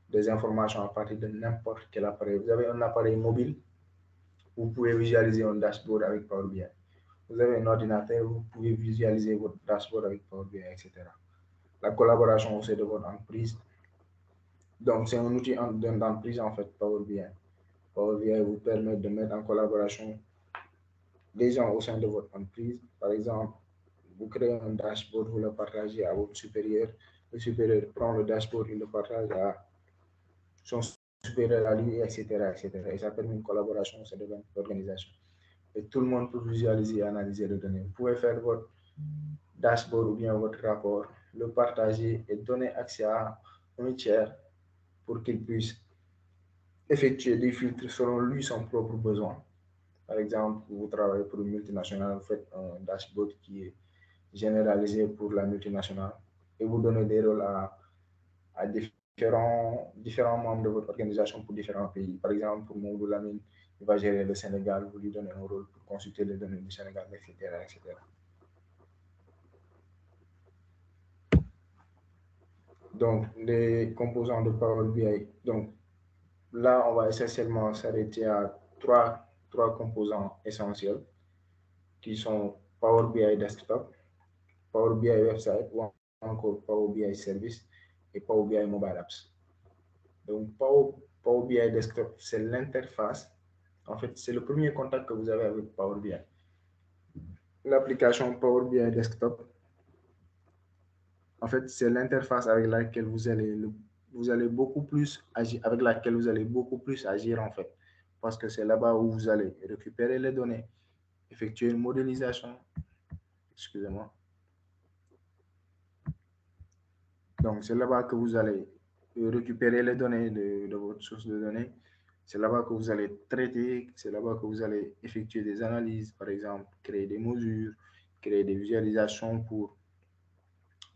Des informations à partir de n'importe quel appareil. Vous avez un appareil mobile, vous pouvez visualiser un dashboard avec Power BI. Vous avez un ordinateur, vous pouvez visualiser votre dashboard avec Power BI, etc. La collaboration au sein de votre entreprise. Donc, c'est un outil d'entreprise en fait, Power BI. Power BI vous permet de mettre en collaboration les gens au sein de votre entreprise. Par exemple, vous créez un dashboard, vous le partagez à votre supérieur. Le supérieur prend le dashboard, il le partage à son supérieur à lui, etc., etc. Et ça permet une collaboration au sein de l'organisation. Et tout le monde peut visualiser et analyser les données. Vous pouvez faire votre dashboard ou bien votre rapport, le partager et donner accès à un tiers pour qu'il puisse effectuer des filtres selon lui son propre besoin. Par exemple, vous travaillez pour une multinationale, vous faites un dashboard qui est généralisé pour la multinationale et vous donnez des rôles à différents membres de votre organisation pour différents pays. Par exemple, pour Mamadou Lamine, il va gérer le Sénégal, vous lui donnez un rôle pour consulter les données du Sénégal, etc., etc. Donc, les composants de Power BI. Donc, là, on va essentiellement s'arrêter à trois composants essentiels qui sont Power BI Desktop, Power BI Website ou encore Power BI Service et Power BI Mobile Apps. Donc, Power BI Desktop, c'est l'interface. En fait, c'est le premier contact que vous avez avec Power BI. L'application Power BI Desktop, en fait, c'est l'interface avec laquelle vous allez beaucoup plus agir, avec laquelle vous allez beaucoup plus agir, en fait. Parce que c'est là-bas où vous allez récupérer les données, effectuer une modélisation. Excusez-moi. Donc, c'est là-bas que vous allez récupérer les données de votre source de données. C'est là-bas que vous allez traiter, c'est là-bas que vous allez effectuer des analyses, par exemple, créer des mesures, créer des visualisations pour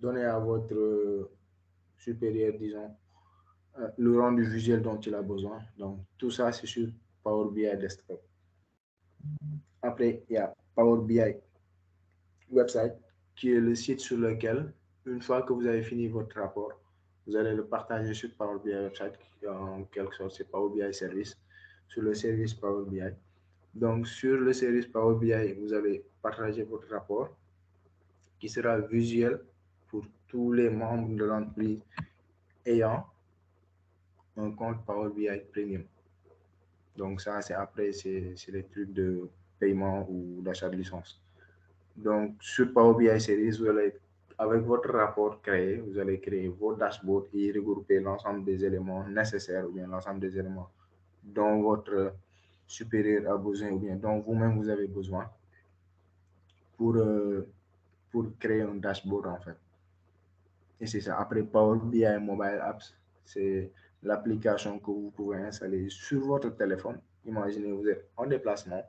donner à votre supérieur, disons, le rendu visuel dont il a besoin. Donc, tout ça, c'est sur Power BI Desktop. Après, il y a Power BI Website, qui est le site sur lequel, une fois que vous avez fini votre rapport, vous allez le partager sur Power BI Website, qui en quelque sorte, c'est Power BI Service, sur le service Power BI. Donc, sur le service Power BI, vous allez partager votre rapport qui sera visuel pour tous les membres de l'entreprise ayant un compte Power BI Premium. Donc, ça, c'est après, c'est les trucs de paiement ou d'achat de licence. Donc, sur Power BI Series, vous allez, avec votre rapport créé, vous allez créer vos dashboards et regrouper l'ensemble des éléments nécessaires ou bien l'ensemble des éléments dont votre supérieur a besoin ou bien dont vous-même vous avez besoin pour, pour créer un dashboard en fait. Et c'est ça. Après Power BI Mobile Apps, c'est l'application que vous pouvez installer sur votre téléphone. Imaginez, vous êtes en déplacement,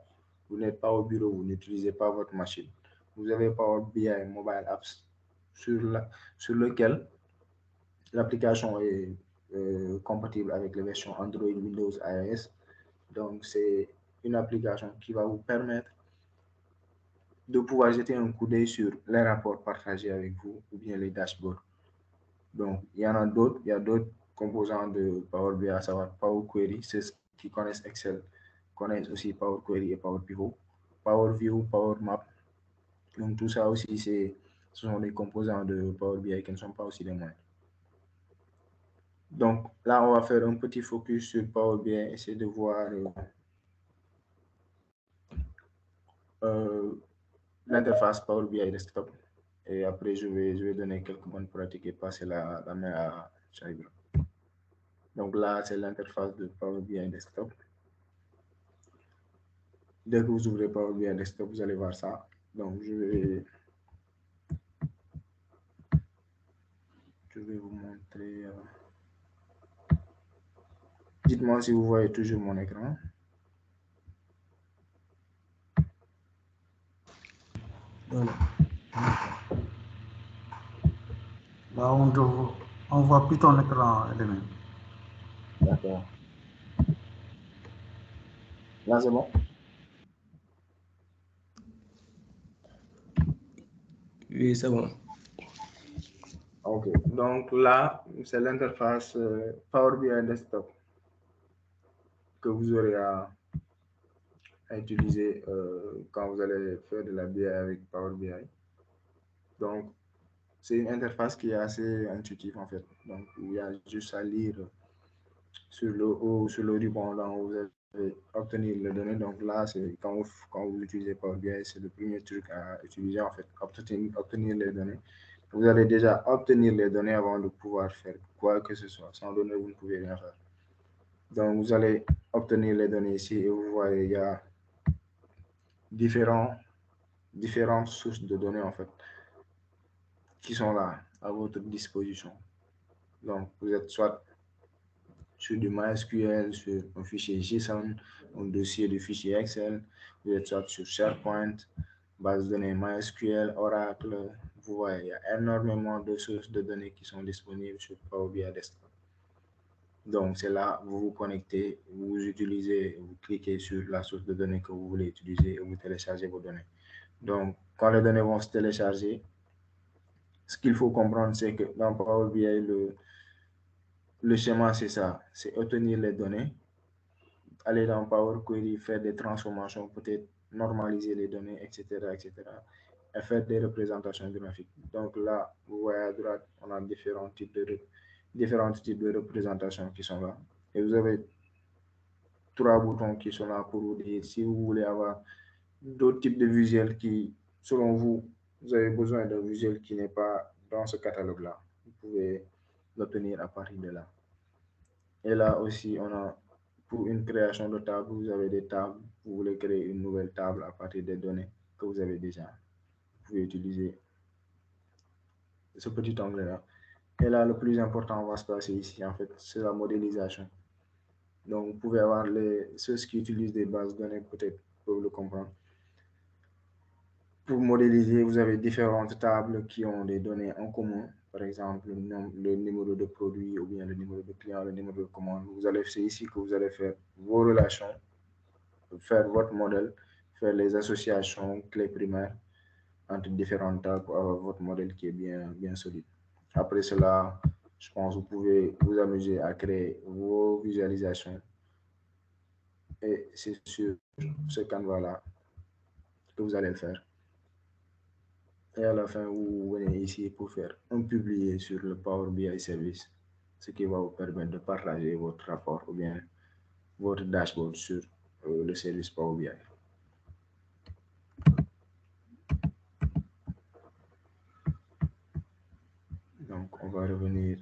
vous n'êtes pas au bureau, vous n'utilisez pas votre machine. Vous avez Power BI Mobile Apps sur lequel l'application est compatible avec les versions Android, Windows, iOS. Donc, c'est une application qui va vous permettre de pouvoir jeter un coup d'œil sur les rapports partagés avec vous ou bien les dashboards. Donc, il y en a d'autres. Il y a d'autres composants de Power BI, à savoir Power Query. Ceux qui connaissent Excel connaissent aussi Power Query et Power Pivot. Power View, Power Map. Donc, tout ça aussi, ce sont des composants de Power BI qui ne sont pas aussi les moindres. Donc, là, on va faire un petit focus sur Power BI, essayer de voir l'interface Power BI Desktop. Et après, je vais donner quelques bonnes pratiques et passer la main à Chaibra. Donc là, c'est l'interface de Power BI Desktop. Dès que vous ouvrez Power BI Desktop, vous allez voir ça. Donc, je vais vous montrer. Dites-moi si vous voyez toujours mon écran. Là, on voit plus ton écran, Elément. D'accord. Là, c'est bon? Oui, c'est bon. Ok. Donc là, c'est l'interface Power BI Desktop que vous aurez à utiliser quand vous allez faire de la BI avec Power BI. Donc, c'est une interface qui est assez intuitive en fait. Donc, il y a juste à lire sur le haut, sur le ruban, là où vous allez obtenir les données. Donc là, c'est quand vous utilisez Power BI, c'est le premier truc à utiliser en fait, obtenir les données. Vous allez déjà obtenir les données avant de pouvoir faire quoi que ce soit. Sans données, vous ne pouvez rien faire. Donc, vous allez obtenir les données ici et vous voyez, il y a différentes sources de données, en fait, qui sont là à votre disposition. Donc, vous êtes soit sur du MySQL, sur un fichier JSON, un dossier de fichier Excel, vous êtes soit sur SharePoint, base de données MySQL, Oracle. Vous voyez, il y a énormément de sources de données qui sont disponibles sur Power BI Desktop. Donc, c'est là, vous vous connectez, vous utilisez, vous cliquez sur la source de données que vous voulez utiliser et vous téléchargez vos données. Donc, quand les données vont se télécharger, ce qu'il faut comprendre, c'est que dans Power BI, le schéma, c'est ça, c'est obtenir les données, aller dans Power Query, faire des transformations, peut-être normaliser les données, etc., etc., et faire des représentations graphiques. Donc là, vous voyez à droite, on a différents types de représentations qui sont là. Et vous avez 3 boutons qui sont là pour vous dire si vous voulez avoir d'autres types de visuels qui, selon vous, vous avez besoin d'un visuel qui n'est pas dans ce catalogue-là. Vous pouvez l'obtenir à partir de là. Et là aussi, on a pour une création de table, vous avez des tables. Vous voulez créer une nouvelle table à partir des données que vous avez déjà. Vous pouvez utiliser ce petit onglet-là. Et là, le plus important va se passer ici, en fait, c'est la modélisation. Donc, vous pouvez avoir ceux qui utilisent des bases de données, peut-être peuvent le comprendre. Pour modéliser, vous avez différentes tables qui ont des données en commun. Par exemple, le numéro de produit ou bien le numéro de client, le numéro de commande. C'est ici que vous allez faire vos relations, faire votre modèle, faire les associations clés primaires entre différentes tables pour avoir votre modèle qui est bien solide. Après cela, je pense que vous pouvez vous amuser à créer vos visualisations. Et c'est sur ce canevas-là que vous allez le faire. Et à la fin, vous venez ici pour faire un publier sur le Power BI Service, ce qui va vous permettre de partager votre rapport ou bien votre dashboard sur le service Power BI. Donc, on va revenir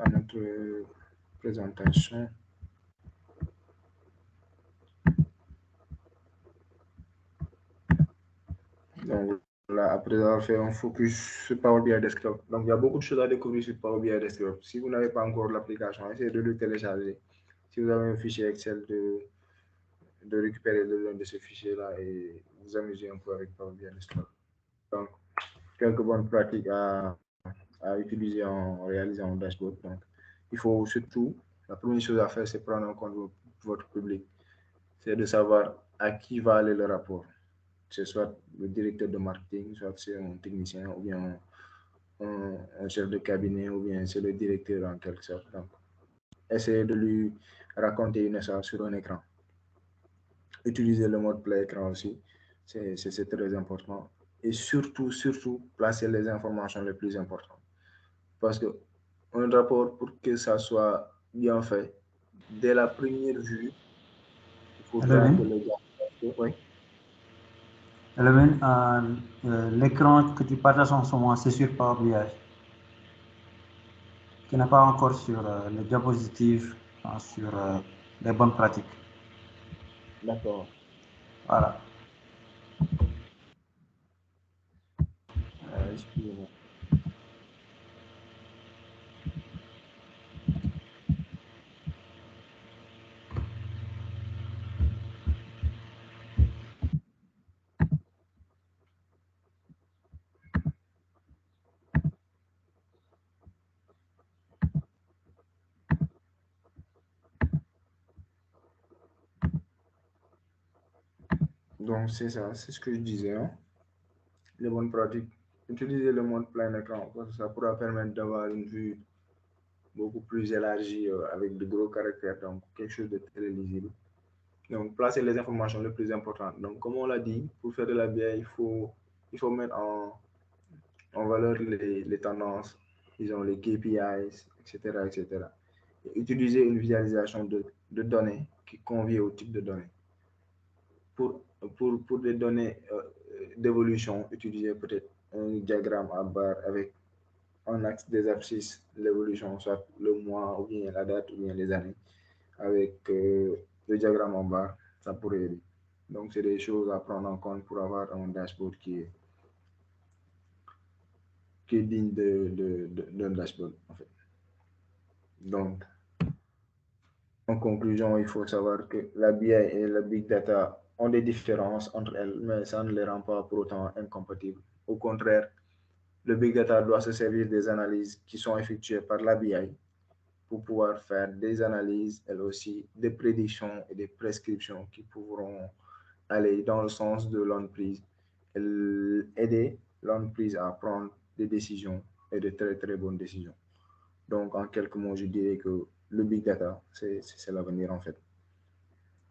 à notre présentation. Donc là, après avoir fait un focus sur Power BI Desktop, donc il y a beaucoup de choses à découvrir sur Power BI Desktop. Si vous n'avez pas encore l'application, essayez de le télécharger. Si vous avez un fichier Excel, de récupérer le lien de ce fichier-là et vous amuser un peu avec Power BI Desktop. Donc, quelques bonnes pratiques à utiliser en réalisant un dashboard. Donc, il faut surtout, la première chose à faire, c'est prendre en compte votre public. C'est de savoir à qui va aller le rapport. C'est soit le directeur de marketing, soit c'est un technicien, ou bien un chef de cabinet, ou bien c'est le directeur en quelque sorte. Donc, essayez de lui raconter une histoire sur un écran. Utiliser le mode play écran aussi, c'est très important. Et surtout, placer les informations les plus importantes. Parce que un rapport, pour que ça soit bien fait, dès la première vue, il faudra que le gars... Oui. L'écran que tu partages en ce moment, c'est sur Power BI, qui n'est pas encore sur les diapositives, sur les bonnes pratiques. D'accord. Voilà. Excusez-moi. Donc, c'est ça, c'est ce que je disais. Hein? Les bonnes pratiques. Utiliser le mode plein écran, parce que ça pourra permettre d'avoir une vue beaucoup plus élargie avec de gros caractères, donc quelque chose de très lisible. Donc, placer les informations les plus importantes. Donc, comme on l'a dit, pour faire de la BI, il faut mettre en valeur les tendances, disons les KPIs, etc., etc. utiliser une visualisation de données qui convient au type de données. Pour des données d'évolution, utiliser peut-être un diagramme à barre avec un axe des abscisses, l'évolution, soit le mois, ou bien la date, ou bien les années, avec le diagramme en barre, ça pourrait aider. Donc, c'est des choses à prendre en compte pour avoir un dashboard qui est digne d'un dashboard, en fait. Donc, en conclusion, il faut savoir que la BI et la Big Data ont des différences entre elles, mais ça ne les rend pas pour autant incompatibles. Au contraire, le Big Data doit se servir des analyses qui sont effectuées par la BI pour pouvoir faire des analyses, elles aussi, des prédictions et des prescriptions qui pourront aller dans le sens de l'entreprise et aider l'entreprise à prendre des décisions et de très très bonnes décisions. Donc, en quelques mots, je dirais que le Big Data, c'est l'avenir en fait.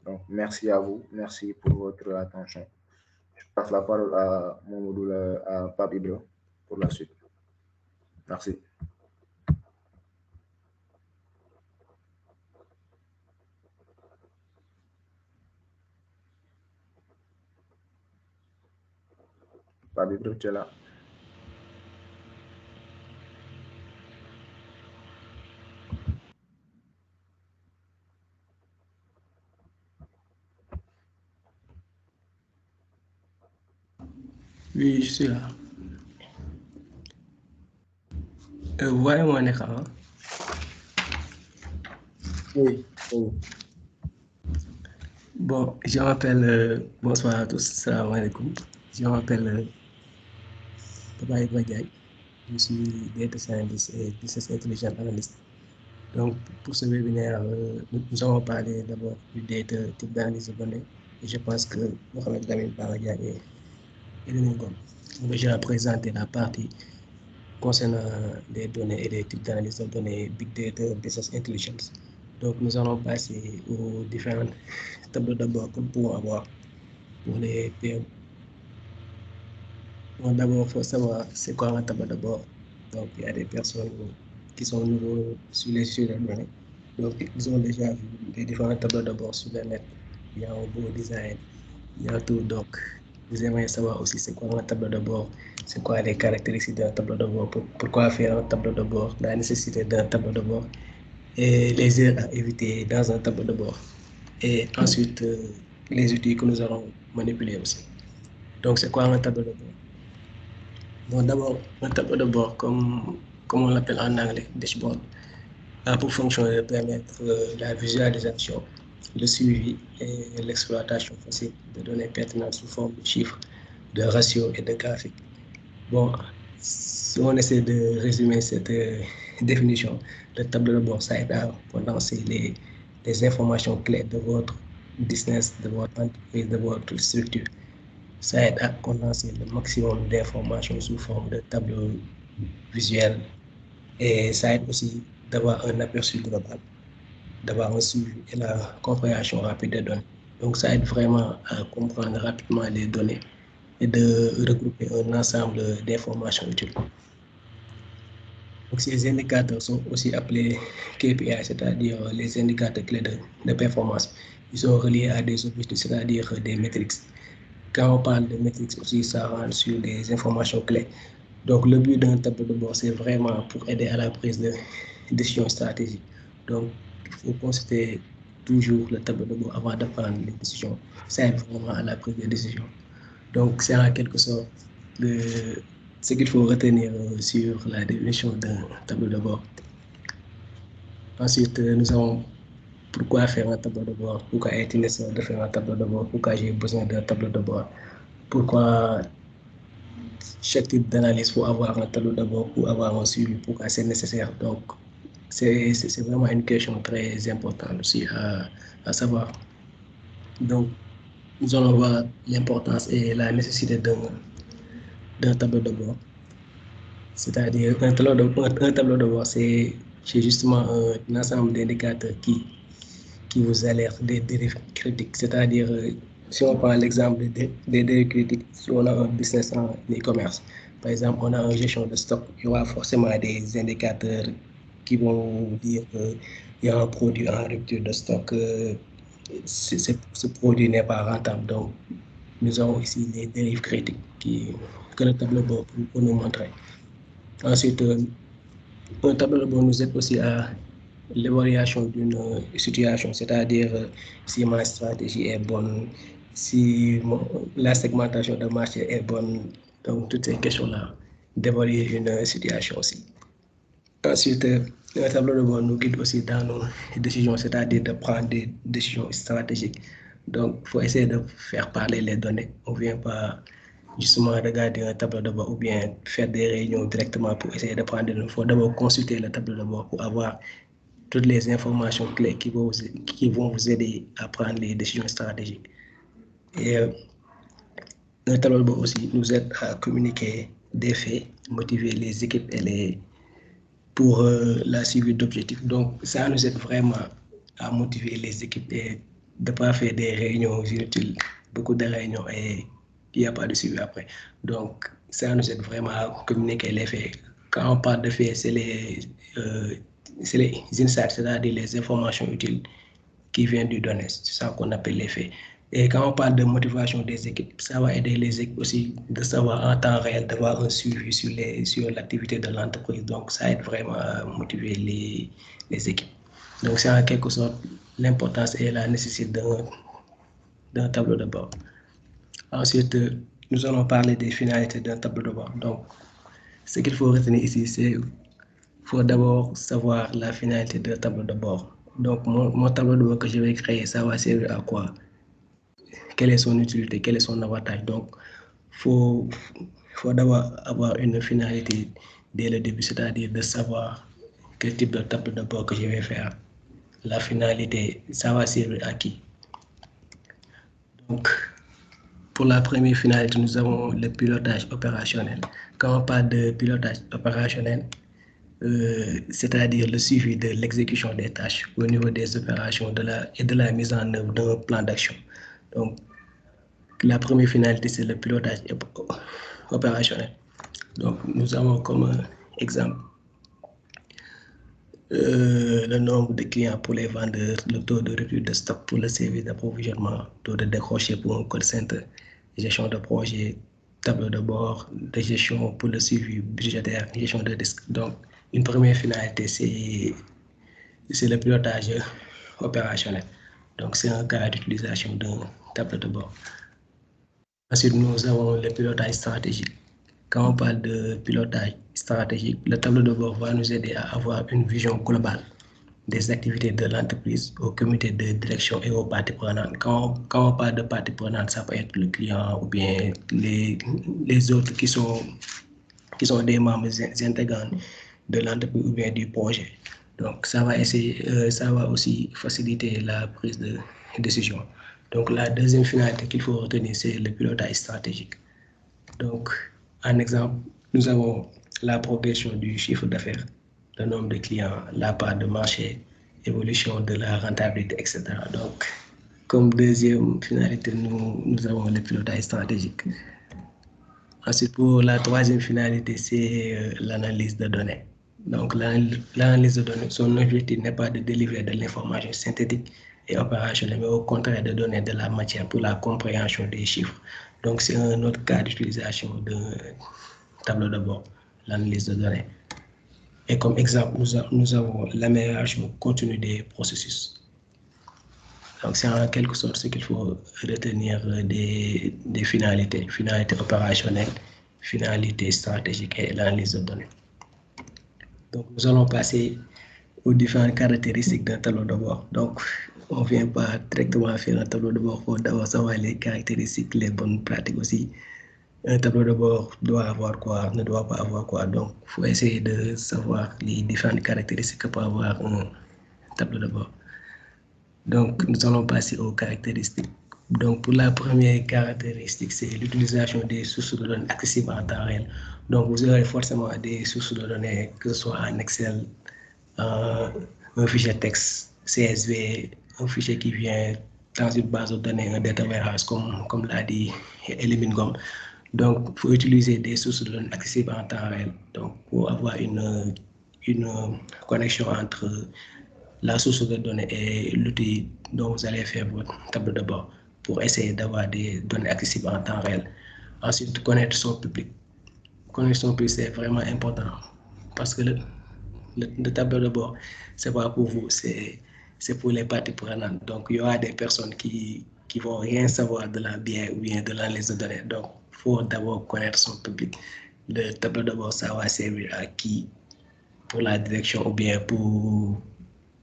Donc, merci à vous, merci pour votre attention. Je passe la parole à mon module, à Pape Ibra pour la suite. Merci. Pape Ibra, tu es là? Oui, je suis là. Vous voyez mon écran? Oui, oui. Bon, je m'appelle, bonsoir à tous, salam alaikum. Je m'appelle Papa Ibra Diaye. Je suis Data Scientist et Business Intelligence Analyst. Donc, pour ce webinaire, nous allons parler d'abord du data, type d'analyse de données. Et je pense que Mohamed Lamine Baradian et Eline Ngom ont déjà présenté la partie concernant les données et les types d'analyse de données, Big Data, Business Intelligence. Donc, nous allons passer aux différents tableaux d'abord que nous pouvons avoir pour les PME. Bon, d'abord, il faut savoir c'est quoi un tableau d'abord. Donc, il y a des personnes qui sont nouveaux sur les sujets de données. Donc, ils ont déjà vu les différents tableaux d'abord sur le net. Il y a un beau design, il y a tout. Donc, vous aimeriez savoir aussi c'est quoi un tableau de bord, c'est quoi les caractéristiques d'un tableau de bord, pourquoi faire un tableau de bord, la nécessité d'un tableau de bord et les erreurs à éviter dans un tableau de bord. Et ensuite, les outils que nous allons manipuler aussi. Donc, c'est quoi un tableau de bord? Bon, d'abord, un tableau de bord, comme on l'appelle en anglais, dashboard, a pour fonction de permettre la visualisation, le suivi et l'exploitation facile de données pertinentes sous forme de chiffres, de ratios et de graphiques. Bon, si on essaie de résumer cette définition, le tableau de bord, ça aide à condenser les informations clés de votre business, de votre entreprise, de votre structure. Ça aide à condenser le maximum d'informations sous forme de tableau visuel et ça aide aussi d'avoir un aperçu global, d'avoir un suivi et la compréhension rapide des données. Donc, ça aide vraiment à comprendre rapidement les données et de regrouper un ensemble d'informations utiles. Donc, ces indicateurs sont aussi appelés KPI, c'est-à-dire les indicateurs clés de performance. Ils sont reliés à des objectifs, c'est-à-dire des métriques. Quand on parle de métriques aussi, ça rentre sur des informations clés. Donc, le but d'un tableau de bord, c'est vraiment pour aider à la prise de décision stratégique. Donc, il faut consulter toujours le tableau de bord avant de prendre les décisions. Ça aide vraiment à la prise de décision. Donc, c'est en quelque sorte ce qu'il faut retenir sur la définition d'un tableau de bord. Ensuite, nous avons pourquoi faire un tableau de bord, pourquoi est-il nécessaire de faire un tableau de bord, pourquoi j'ai besoin d'un tableau de bord, pourquoi chaque type d'analyse faut avoir un tableau de bord pour avoir un suivi, pourquoi c'est nécessaire. Donc, c'est vraiment une question très importante aussi à savoir. Donc, nous allons voir l'importance et la nécessité d'un tableau de bord. C'est-à-dire un tableau de bord, c'est justement un ensemble d'indicateurs qui vous alertent des dérives critiques. C'est-à-dire, si on prend l'exemple des dérives critiques, si on a un business en e-commerce, par exemple, on a une gestion de stock, il y aura forcément des indicateurs qui vont dire que il y a un produit en rupture de stock, ce produit n'est pas rentable. Donc, nous avons ici les dérives critiques que le tableau de bord peut nous montrer. Ensuite, un tableau de bord nous aide aussi à l'évaluation d'une situation, c'est-à-dire si ma stratégie est bonne, si la segmentation de marché est bonne, donc toutes ces questions-là, d'évaluer une situation aussi. Ensuite, le tableau de bord nous guide aussi dans nos décisions, c'est-à-dire de prendre des décisions stratégiques. Donc, il faut essayer de faire parler les données. On ne vient pas justement regarder un tableau de bord ou bien faire des réunions directement pour essayer de prendre des données. Il faut d'abord consulter le tableau de bord pour avoir toutes les informations clés qui vont vous aider à prendre les décisions stratégiques. Et le tableau de bord aussi nous aide à communiquer des faits, motiver les équipes et pour la suivi d'objectifs. Donc, ça nous aide vraiment à motiver les équipes et de ne pas faire des réunions inutiles, beaucoup de réunions et il n'y a pas de suivi après. Donc, ça nous aide vraiment à communiquer les faits. Quand on parle de faits, c'est les insights, c'est-à-dire les informations utiles qui viennent du données. C'est ça qu'on appelle les faits. Et quand on parle de motivation des équipes, ça va aider les équipes aussi de savoir en temps réel, d'avoir un suivi sur l'activité de l'entreprise. Donc, ça aide vraiment à motiver les équipes. Donc, c'est en quelque sorte l'importance et la nécessité d'un tableau de bord. Ensuite, nous allons parler des finalités d'un tableau de bord. Donc, ce qu'il faut retenir ici, c'est qu'il faut d'abord savoir la finalité d'un tableau de bord. Donc, mon tableau de bord que je vais créer, ça va servir à quoi? Quelle est son utilité? Quel est son avantage? Donc, il faut d'abord avoir une finalité dès le début, c'est-à-dire de savoir quel type de tableau de bord que je vais faire. La finalité, ça va servir à qui? Donc, pour la première finalité, nous avons le pilotage opérationnel. Quand on parle de pilotage opérationnel, c'est-à-dire le suivi de l'exécution des tâches au niveau des opérations et de la mise en œuvre d'un plan d'action. Donc, la première finalité, c'est le pilotage opérationnel. Donc, nous avons comme exemple le nombre de clients pour les vendeurs, le taux de rupture de stock pour le service d'approvisionnement, taux de décroché pour un call center, gestion de projet, tableau de bord, de gestion pour le suivi budgétaire, gestion de risque. Donc, une première finalité, c'est le pilotage opérationnel. Donc, c'est un cas d'utilisation d'un tableau de bord. Ensuite, nous avons le pilotage stratégique. Quand on parle de pilotage stratégique, le tableau de bord va nous aider à avoir une vision globale des activités de l'entreprise au comité de direction et aux parties prenantes. Quand on parle de parties prenantes, ça peut être le client ou bien les autres qui sont des membres intégrants de l'entreprise ou bien du projet. Donc, ça va aussi faciliter la prise de décision. Donc, la deuxième finalité qu'il faut retenir, c'est le pilotage stratégique. Donc, en exemple, nous avons la progression du chiffre d'affaires, le nombre de clients, la part de marché, évolution de la rentabilité, etc. Donc, comme deuxième finalité, nous avons le pilotage stratégique. Ensuite, pour la troisième finalité, c'est l'analyse de données. Donc, l'analyse de données, son objectif n'est pas de délivrer de l'information synthétique et opérationnelle, mais au contraire de donner de la matière pour la compréhension des chiffres. Donc, c'est un autre cas d'utilisation de tableau de bord, l'analyse de données. Et comme exemple, nous avons l'amélioration continue des processus. Donc, c'est en quelque sorte ce qu'il faut retenir des finalités opérationnelles, finalités stratégiques et l'analyse de données. Donc, nous allons passer aux différentes caractéristiques d'un tableau de bord. Donc, on ne vient pas directement faire un tableau de bord, il faut d'abord savoir les caractéristiques, les bonnes pratiques aussi. Un tableau de bord doit avoir quoi, ne doit pas avoir quoi. Donc, il faut essayer de savoir les différentes caractéristiques que peut avoir un tableau de bord. Donc, nous allons passer aux caractéristiques. Donc, pour la première caractéristique, c'est l'utilisation des sources de données accessibles en temps réel. Donc, vous aurez forcément des sources de données, que ce soit en Excel, un fichier texte, CSV, un fichier qui vient dans une base de données, un data warehouse, comme l'a dit Elimingom. Donc, il faut utiliser des sources de données accessibles en temps réel. Donc, pour avoir une connexion entre la source de données et l'outil dont vous allez faire votre tableau de bord pour essayer d'avoir des données accessibles en temps réel. Ensuite, connaître son public. Connaître son public, c'est vraiment important parce que le tableau de bord, c'est pas pour vous, c'est pour les parties prenantes. Donc, il y aura des personnes qui vont rien savoir de la BI ou bien de l'analyse de données. Donc, il faut d'abord connaître son public. Le tableau de bord, ça va servir à qui? Pour la direction ou bien pour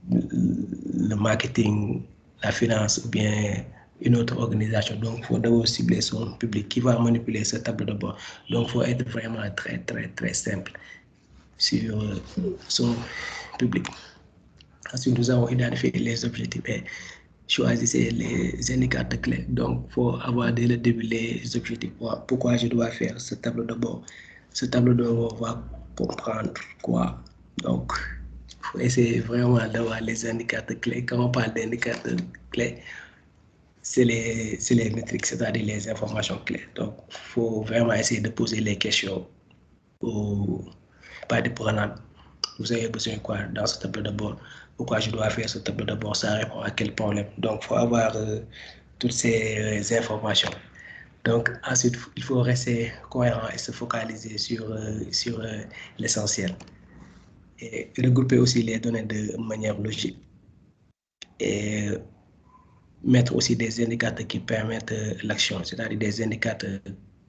le marketing, la finance ou bien une autre organisation. Donc, il faut d'abord cibler son public qui va manipuler ce tableau de bord. Donc, il faut être vraiment très simple sur son public. Ensuite, nous avons identifié les objectifs et choisissez les indicateurs clés. Donc, il faut avoir dès le début les objectifs. Pourquoi je dois faire ce tableau de bord? Ce tableau de bord va comprendre quoi? Donc, il faut essayer vraiment d'avoir les indicateurs clés. Quand on parle d'indicateurs clés, c'est les métriques, c'est-à-dire les informations clés. Donc, il faut vraiment essayer de poser les questions aux parties prenantes. Vous avez besoin de quoi dans ce tableau de bord? Pourquoi je dois faire ce tableau de bord? Ça répond à quel problème? Donc, il faut avoir toutes ces informations. Donc, ensuite, il faut rester cohérent et se focaliser sur l'essentiel. Et regrouper aussi les données de manière logique. Et mettre aussi des indicateurs qui permettent l'action, c'est-à-dire des indicateurs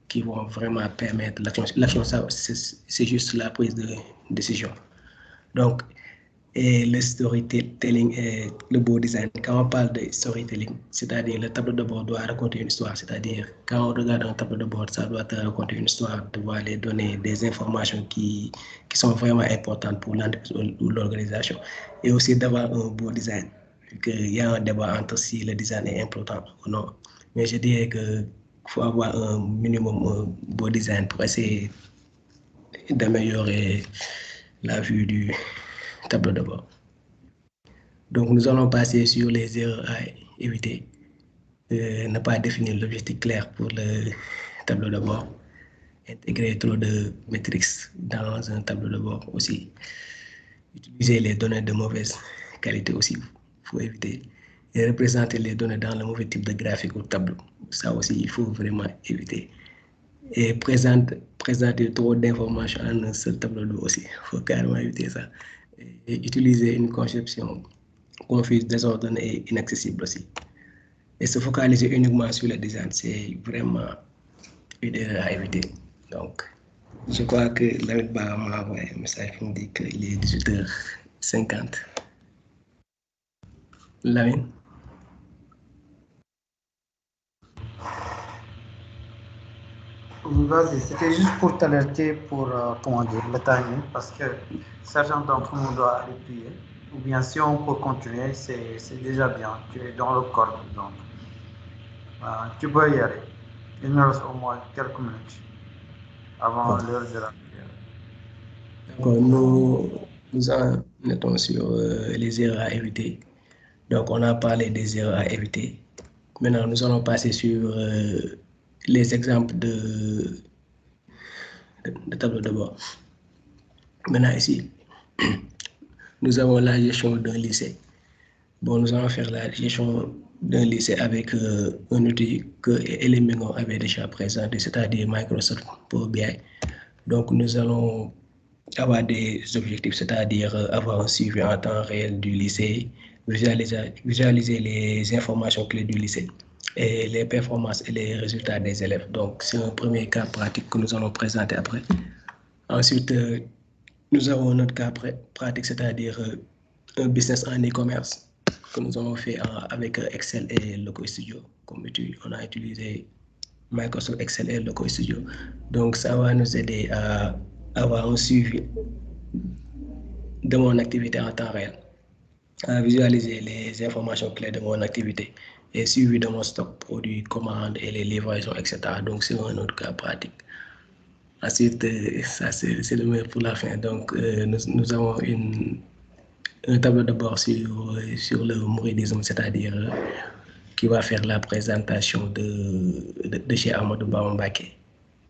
qui vont vraiment permettre l'action. L'action, c'est juste la prise de décision. Donc, et le storytelling et le beau design. Quand on parle de storytelling, c'est-à-dire le tableau de bord doit raconter une histoire, c'est-à-dire quand on regarde un tableau de bord, ça doit te raconter une histoire, devoir les donner des informations qui sont vraiment importantes pour l'entreprise ou l'organisation, et aussi d'avoir un beau design. Il y a un débat entre si le design est important ou non, mais je dirais qu'il faut avoir un minimum un beau design pour essayer d'améliorer la vue du tableau de bord. Donc, nous allons passer sur les erreurs à éviter. Ne pas définir l'objectif clair pour le tableau de bord. Intégrer trop de métriques dans un tableau de bord aussi. Utiliser les données de mauvaise qualité aussi, il faut éviter. Et représenter les données dans le mauvais type de graphique ou tableau. Ça aussi, il faut vraiment éviter. Et présenter trop d'informations en un seul tableau de bord aussi. Il faut carrément éviter ça. Et utiliser une conception confuse, désordonnée et inaccessible aussi. Et se focaliser uniquement sur le design, c'est vraiment une erreur à éviter. Donc, je crois que Lamine Ba m'a envoyé un message pour me dire qu'il est 18h50. Lamine? Vas-y, c'était juste pour t'alerter pour comment dire, le timing, parce que certains d'entre nous doivent appuyer. Ou bien si on peut continuer, c'est déjà bien. Tu es dans le corps, donc tu peux y aller. Il nous reste au moins quelques minutes avant l'heure de la prière. D'accord, nous en étions sur les erreurs à éviter. Donc, on a parlé des erreurs à éviter. Maintenant, nous allons passer sur les exemples de tableau de bord. Maintenant, ici, nous avons la gestion d'un lycée. Bon, nous allons faire la gestion d'un lycée avec un outil que Elimino avait déjà présenté, c'est-à-dire Microsoft Power BI. Donc, nous allons avoir des objectifs, c'est-à-dire avoir un suivi en temps réel du lycée, visualiser les informations clés du lycée et les performances et les résultats des élèves. Donc, c'est un premier cas pratique que nous allons présenter après. Ensuite, nous avons notre cas pratique, c'est-à-dire un business en e-commerce que nous avons fait avec Excel et Loco Studio. Comme on a utilisé Microsoft Excel et Loco Studio. Donc, ça va nous aider à avoir un suivi de mon activité en temps réel, à visualiser les informations clés de mon activité et suivi de mon stock, produits, commandes et les livraisons, etc. Donc, c'est un autre cas pratique. Ensuite, ça c'est le meilleur pour la fin. Donc, nous avons un tableau de bord sur le mouridisme, c'est-à-dire qui va faire la présentation de chez Amadou Bambake,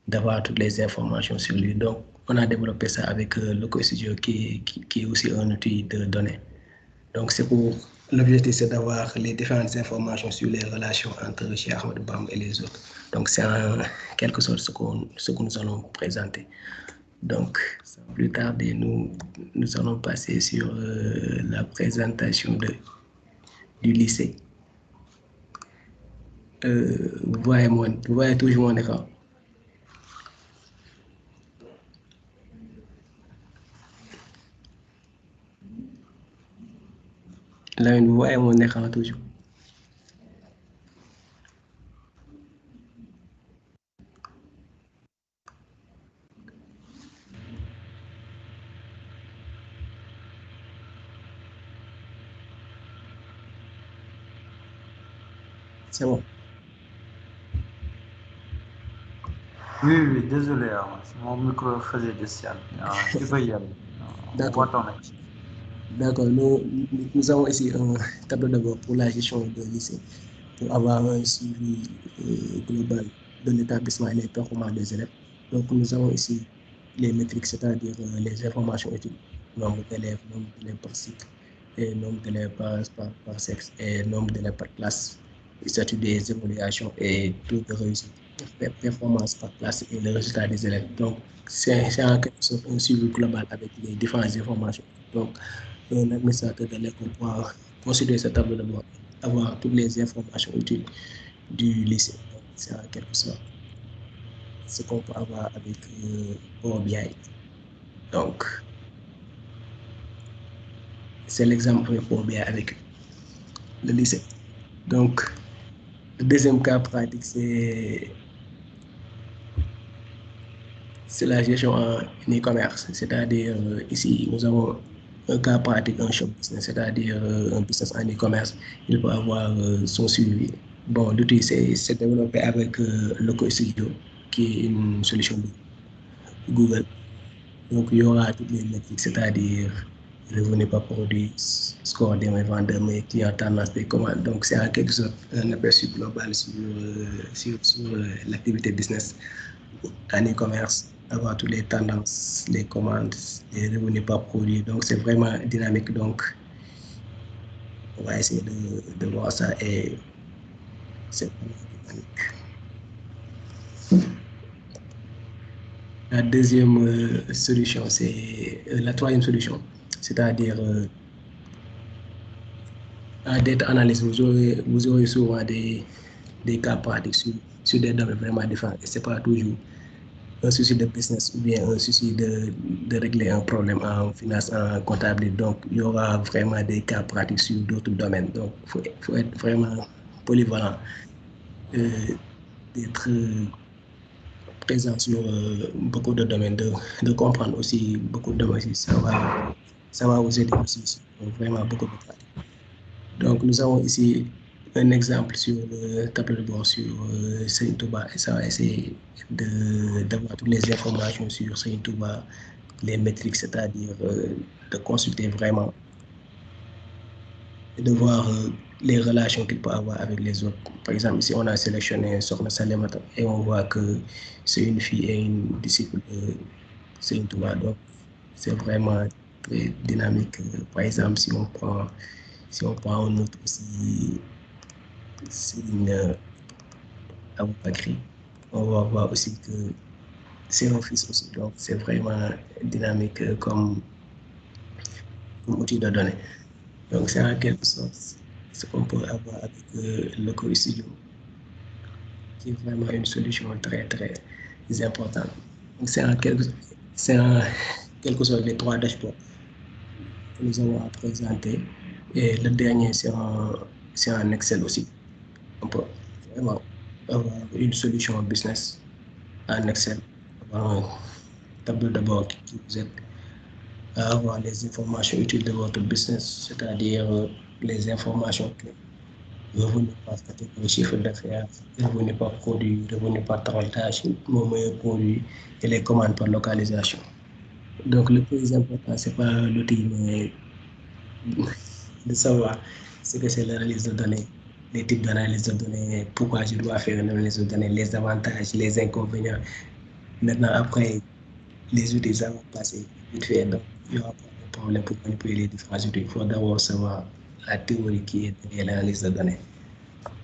d'avoir toutes les informations sur lui. Donc, on a développé ça avec Loco Studio qui est aussi un outil de données. Donc, l'objectif, c'est d'avoir les différentes informations sur les relations entre Cheikh Ahmadou Bamba et les autres. Donc, c'est en quelque sorte ce que nous allons présenter. Donc, sans plus tarder, nous allons passer sur la présentation du lycée. Vous voyez toujours mon écran. Là, vous voyez mon écran toujours. C'est bon. Oui, désolé, mon micro faisait des siennes. Tu peux y aller. D'accord. D'accord. Nous avons ici un tableau de bord pour la gestion de lycée, pour avoir un suivi global de l'établissement et les performances des élèves. Donc, nous avons ici les métriques, c'est-à-dire les informations utiles, nombre d'élèves par cycle, et nombre d'élèves par sexe, et nombre d'élèves par classe, statut des évaluations et taux de réussite, performance par classe et le résultat des élèves. Donc, c'est en quelque sorte un suivi global avec les différentes informations. Donc, un administrateur de l'école pourra considérer ce tableau de bord, avoir toutes les informations utiles du lycée. Donc, c'est en quelque sorte ce qu'on peut avoir avec Power BI. Donc, c'est l'exemple avec Power BI avec le lycée. Donc, le deuxième cas pratique, c'est la gestion en e-commerce. C'est-à-dire, ici, nous avons un cas pratique, un shop business, c'est-à-dire un business en e-commerce. Il peut avoir son suivi. Bon, l'outil, c'est développé avec Loco Studio, qui est une solution de Google. Donc, il y aura toutes les métriques, c'est-à-dire revenu par produit, score des vendeurs, mes clients, tendance des commandes. Donc, c'est en quelque sorte un aperçu global sur l'activité business en e-commerce, avoir toutes les tendances, les commandes, les revenus par produit. Donc, c'est vraiment dynamique. Donc, on va essayer de voir ça et c'est vraiment dynamique. La deuxième solution, c'est la troisième solution, c'est-à-dire en data analyse, vous aurez souvent des cas pratiques sur des domaines vraiment différents. Et ce n'est pas toujours un souci de business ou bien un souci de régler un problème en finance, en comptabilité. Donc, il y aura vraiment des cas pratiques sur d'autres domaines. Donc, il faut être vraiment polyvalent, d'être présent sur beaucoup de domaines, de comprendre aussi beaucoup de domaines. Ça va vous aider aussi sur vraiment beaucoup de pratiques. Donc, nous avons ici un exemple sur le tableau de bord sur Serigne Touba et ça va essayer d'avoir toutes les informations sur Serigne Touba, les métriques, c'est-à-dire de consulter vraiment et de voir les relations qu'il peut avoir avec les autres. Par exemple, ici, on a sélectionné Sokhna Salimata et on voit que c'est une fille et une disciple de Serigne Touba. Donc, c'est vraiment très dynamique. Par exemple, si on prend un autre aussi, Serigne Aboubakri, on va voir aussi que c'est un fils aussi. Donc, c'est vraiment dynamique comme outil de données. Donc, c'est en quelque sorte ce qu'on peut avoir avec le Loco Studio, qui est vraiment une solution très, très importante. Donc, c'est en quelque sorte les trois dashboards que nous avons à présenter. Et le dernier, c'est en Excel aussi. On peut vraiment avoir une solution business en Excel, avoir un tableau de bord qui vous aide à avoir les informations utiles de votre business, c'est-à-dire les informations clés, revenus par catégorie, chiffre d'affaires, revenus par produit, revenus par tranche, moment produit et les commandes par localisation. Donc, le plus important, ce n'est pas l'outil, mais de savoir ce que c'est l'analyse de données, les types d'analyse de données, pourquoi je dois faire une analyse de données, les avantages, les inconvénients. Maintenant, après, les outils, ça va passer vite fait, donc il n'y aura pas problème pour manipuler les différents outils. Il faut d'abord savoir la théorie qui est derrière l'analyse de données.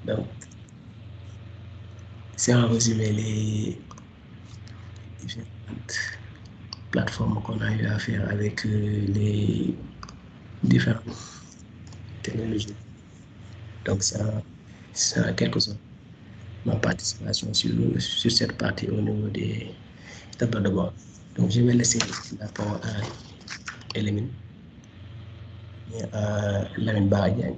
Donc, c'est en résumé les différentes plateformes qu'on a eu à faire avec les différentes technologies. Donc, c'est en quelque sorte ma participation sur cette partie au niveau des tableaux de bord. Donc, je vais laisser la parole à Elimine et à Lamine Baradiagne.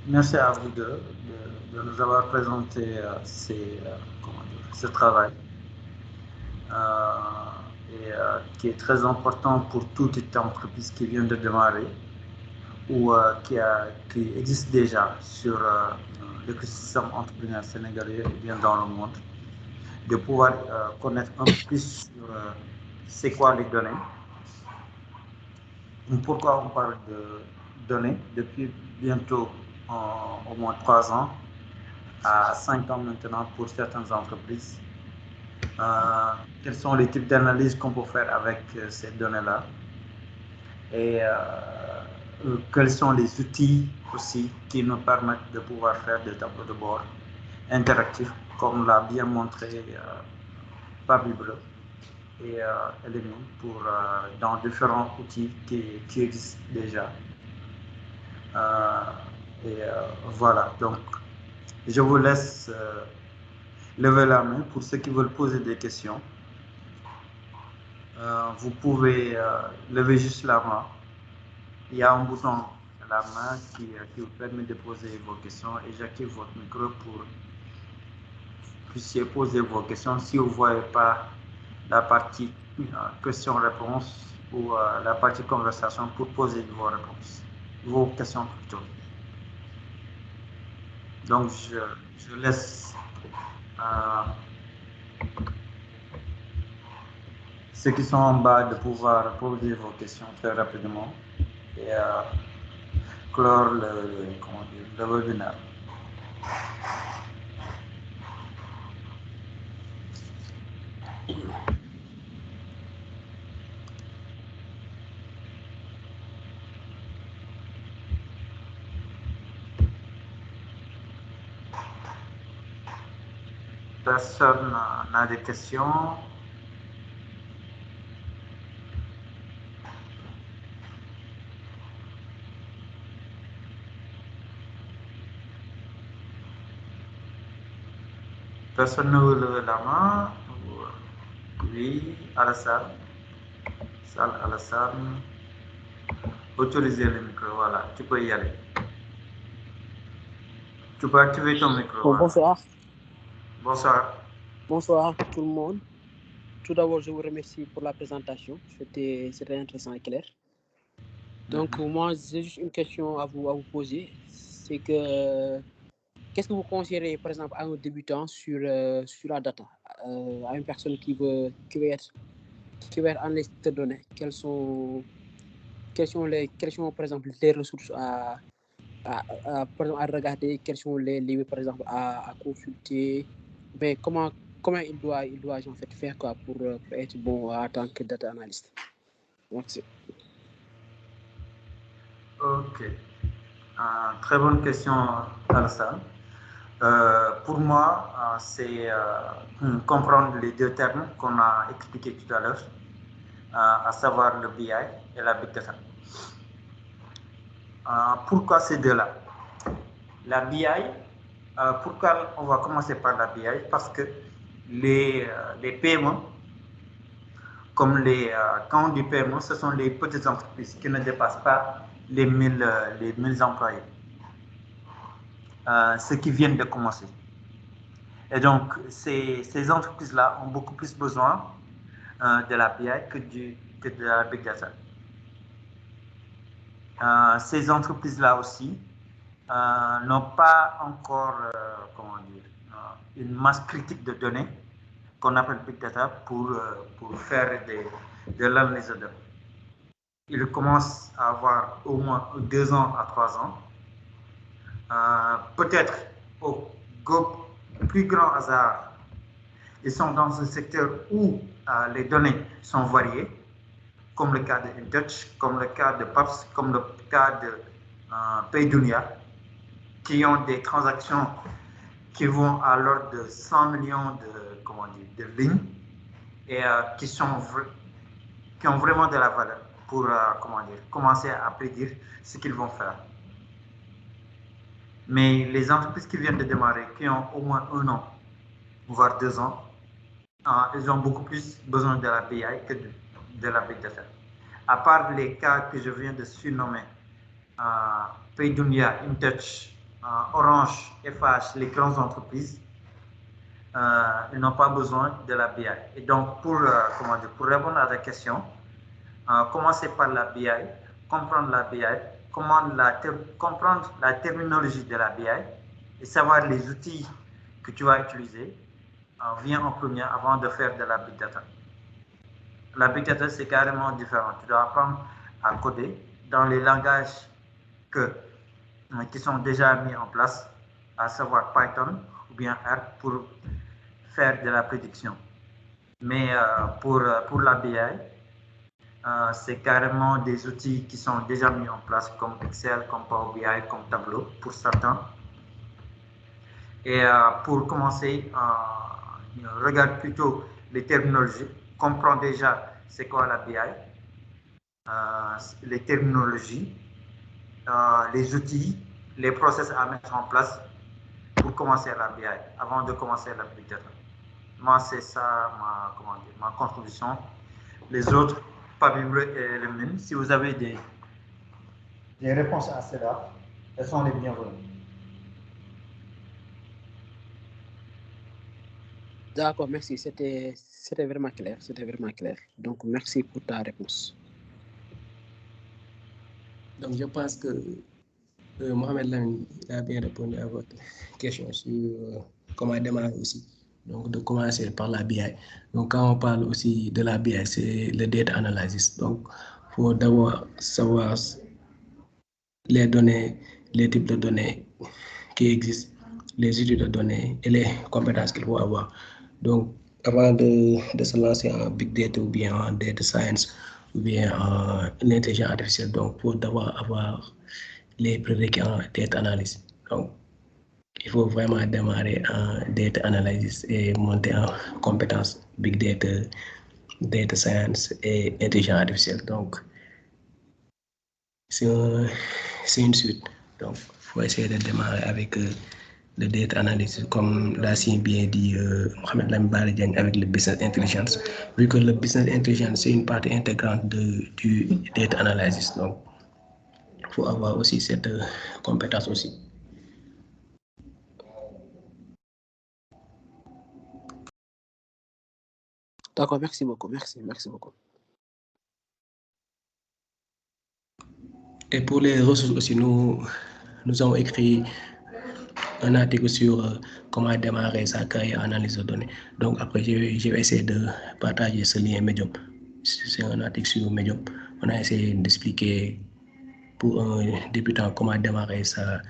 Merci à vous deux de nous avoir présenté ce travail qui est très important pour toute entreprise qui vient de démarrer ou qui existe déjà sur l'écosystème entrepreneurial sénégalais et bien dans le monde, de pouvoir connaître un peu plus sur c'est quoi les données, pourquoi on parle de données depuis bientôt au moins 3 ans à 5 ans maintenant pour certaines entreprises. Quels sont les types d'analyses qu'on peut faire avec ces données-là et quels sont les outils aussi qui nous permettent de pouvoir faire des tableaux de bord interactifs, comme l'a bien montré Papi Bleu et Elimine dans différents outils qui existent déjà. Voilà, donc je vous laisse lever la main pour ceux qui veulent poser des questions. Vous pouvez lever juste la main. Il y a un bouton à la main qui vous permet de poser vos questions et j'active votre micro pour que vous puissiez poser vos questions. Si vous ne voyez pas la partie question-réponse ou la partie conversation pour poser vos questions plutôt. Donc, je laisse ceux qui sont en bas de pouvoir poser vos questions très rapidement et clore le webinaire. Personne n'a des questions? Personne ne veut lever la main? Oui, Alassane. Alassane. Autoriser le micro, voilà, tu peux y aller. Tu peux activer ton micro. Bon, bonsoir. Bonsoir. Bonsoir tout le monde. Tout d'abord, je vous remercie pour la présentation. C'était intéressant et clair. Donc, moi, j'ai juste une question à vous poser. C'est que, qu'est-ce que vous conseillerez, par exemple, à un débutant sur la data, à une personne qui veut être analyste de données? Quelles sont, par exemple, les ressources à regarder? Quels sont les livres, par exemple, à consulter? Mais comment il doit en fait faire quoi pour être bon en tant que data analyst? Merci. Ok. Très bonne question, Alassane. Pour moi, c'est comprendre les deux termes qu'on a expliqués tout à l'heure, à savoir le BI et la Big Data. Pourquoi ces deux-là? La BI, pourquoi on va commencer par la BI? Parce que les PME, comme les camps du PME, ce sont les petites entreprises qui ne dépassent pas les 1000 employés, ceux qui viennent de commencer. Et donc, ces entreprises-là ont beaucoup plus besoin de la BI que de la Big Data. Ces entreprises-là aussi n'ont pas encore une masse critique de données qu'on appelle Big Data pour faire de l'analyse de données. Ils commencent à avoir au moins 2 ans à 3 ans. Peut-être au plus grand hasard, ils sont dans un secteur où les données sont variées, comme le cas de InTouch, comme le cas de PAPS, comme le cas de PayDunia, qui ont des transactions qui vont à l'ordre de 100 millions de lignes et qui ont vraiment de la valeur pour commencer à prédire ce qu'ils vont faire. Mais les entreprises qui viennent de démarrer, qui ont au moins 1 an, voire 2 ans, ils ont beaucoup plus besoin de la BI que de la Big Data. À part les cas que je viens de surnommer, PayDunia, InTouch, Orange, FH, les grandes entreprises, ils n'ont pas besoin de la BI. Et donc, pour répondre à ta question, commencer par la BI, comprendre la BI, comprendre la terminologie de la BI et savoir les outils que tu vas utiliser vient en premier avant de faire de la Big Data. La Big Data, c'est carrément différent. Tu dois apprendre à coder dans les langages qui sont déjà mis en place, à savoir Python ou bien R pour faire de la prédiction. Mais pour la BI, c'est carrément des outils qui sont déjà mis en place comme Excel, comme Power BI, comme Tableau pour certains. Et pour commencer, regarde plutôt les terminologies, comprends déjà c'est quoi la BI, les terminologies, les outils, les process à mettre en place pour commencer la BI, avant de commencer la Big Data. Moi, c'est ça ma contribution. Les autres, Papi Bleu et les mines, si vous avez des réponses à cela, elles sont les bienvenues. D'accord, merci. C'était vraiment clair. C'était vraiment clair. Donc, merci pour ta réponse. Donc, je pense que Mohamed Lamine a bien répondu à votre question sur comment démarrer aussi. Donc, de commencer par la BI. Donc, quand on parle aussi de la BI, c'est le data analysis. Donc, il faut d'abord savoir les données, les types de données qui existent, les outils de données et les compétences qu'il faut avoir. Donc, avant de se lancer en Big Data ou bien en Data Science ou bien en intelligence artificielle, donc, il faut d'abord avoir les prérequis en data analysis. Donc, il faut vraiment démarrer en data analysis et monter en compétences Big Data, Data Science et intelligence artificielle. Donc, c'est une suite. Donc, il faut essayer de démarrer avec le data analysis, comme l'a si bien dit Mohamed Lamine Diagne, avec le business intelligence. Vu que le business intelligence, c'est une partie intégrante du data analysis. Donc, il faut avoir aussi cette compétence aussi. D'accord, merci beaucoup. Merci beaucoup. Et pour les ressources aussi, nous avons écrit un article sur comment démarrer sa carrière en analyse de données. Donc après, je vais essayer de partager ce lien Medium. C'est un article sur Medium. On a essayé d'expliquer pour un débutant comment démarrer sa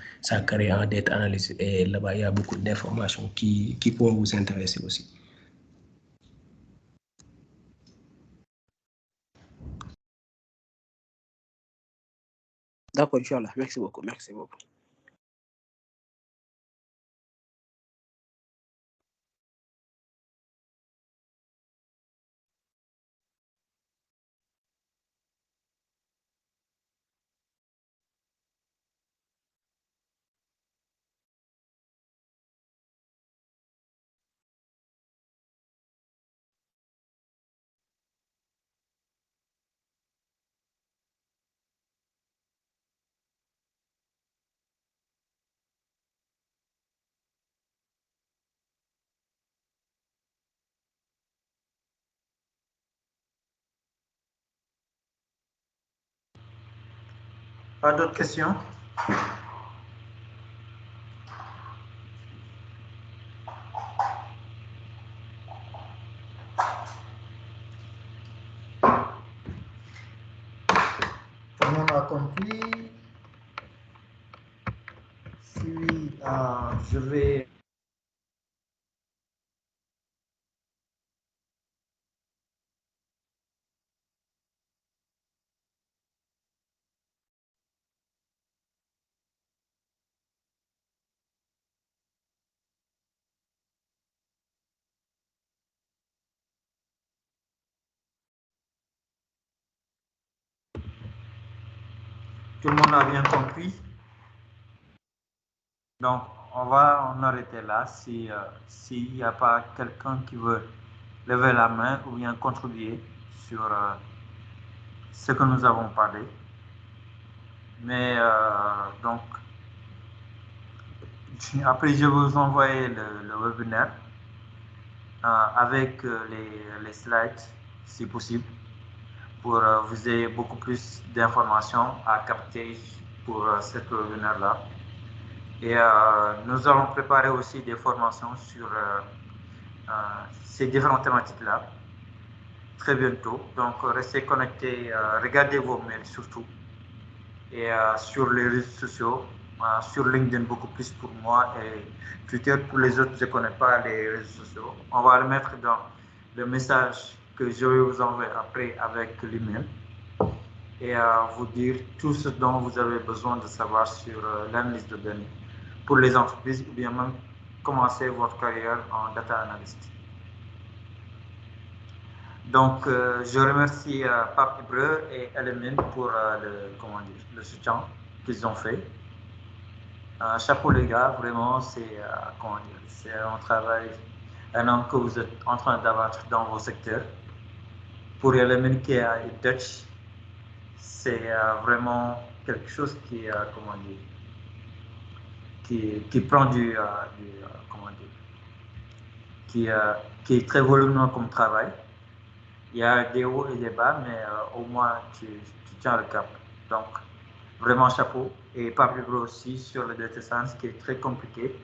carrière en data analysis. Et là-bas, il y a beaucoup d'informations qui pourront vous intéresser aussi. D'accord, Inch'Allah. Merci beaucoup. Merci beaucoup. Pas d'autres questions? Tout le monde a compris? Si oui, je vais Tout le monde a bien compris. Donc, on va en arrêter là s'il n'y a pas quelqu'un qui veut lever la main ou bien contribuer sur ce que nous avons parlé. Mais donc, après, je vais vous envoyer le webinaire avec les slides, si possible, pour vous ayez beaucoup plus d'informations à capter pour cette webinaire-là. Et nous allons préparer aussi des formations sur ces différentes thématiques-là très bientôt. Donc, restez connectés, regardez vos mails surtout. Et sur les réseaux sociaux, sur LinkedIn beaucoup plus pour moi et Twitter pour les autres, je ne connais pas les réseaux sociaux. On va le mettre dans le message que je vais vous envoyer après avec l'email et vous dire tout ce dont vous avez besoin de savoir sur l'analyse de données pour les entreprises ou bien même commencer votre carrière en data analyst. Donc, je remercie Pape Hébreu et Element pour le soutien qu'ils ont fait. Chapeau les gars, vraiment, c'est un travail énorme que vous êtes en train d'abattre dans vos secteurs. Pour Element qui est Dutch, c'est vraiment quelque chose qui qui prend qui est très volumineux comme travail. Il y a des hauts et des bas, mais au moins tu tiens le cap. Donc, vraiment chapeau. Et pas plus gros aussi sur le data science qui est très compliqué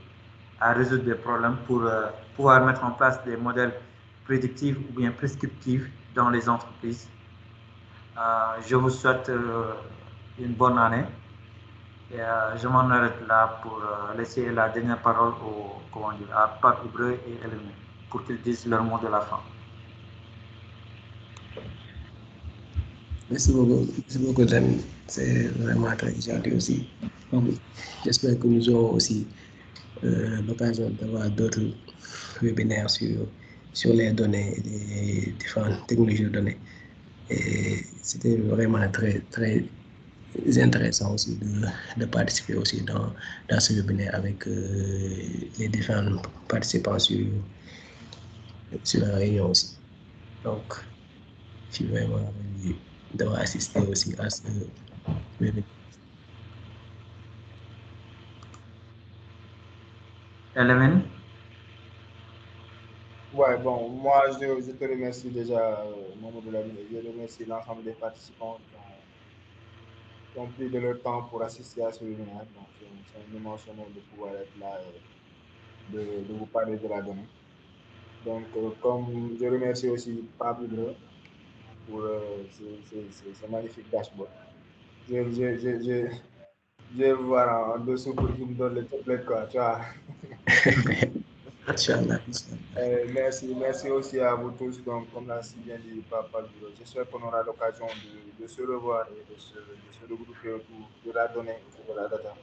à résoudre des problèmes pour pouvoir mettre en place des modèles prédictifs ou bien prescriptifs dans les entreprises. Je vous souhaite une bonne année. Et je m'en arrête là pour laisser la dernière parole à Pape Hébreu et Element pour qu'ils disent leur mot de la fin. Merci beaucoup, Dani. C'est vraiment très gentil aussi. J'espère que nous aurons aussi l'occasion d'avoir d'autres webinaires sur les données et les différentes technologies de données. Et c'était vraiment très, très intéressant aussi de participer aussi dans ce webinaire avec les différents participants sur la réunion aussi. Donc, je suis vraiment ravi d'avoir assisté aussi à ce webinaire. Element? Ouais, bon, moi, je te remercie déjà, Mamadou Lamine, et je remercie l'ensemble des participants qui ont pris de leur temps pour assister à ce webinaire. Donc, c'est un immense honneur de pouvoir être là et de vous parler de la donnée. Donc, comme je remercie aussi Pablo Hébreu pour ce magnifique dashboard. Je vais voir en dessous pour qu'il me donne le template, quoi, tu vois. Inch'Allah. Merci aussi à vous tous. Donc, comme l'a si bien dit Papa, j'espère qu'on aura l'occasion de se revoir et de se regrouper autour de la donnée, autour de la data.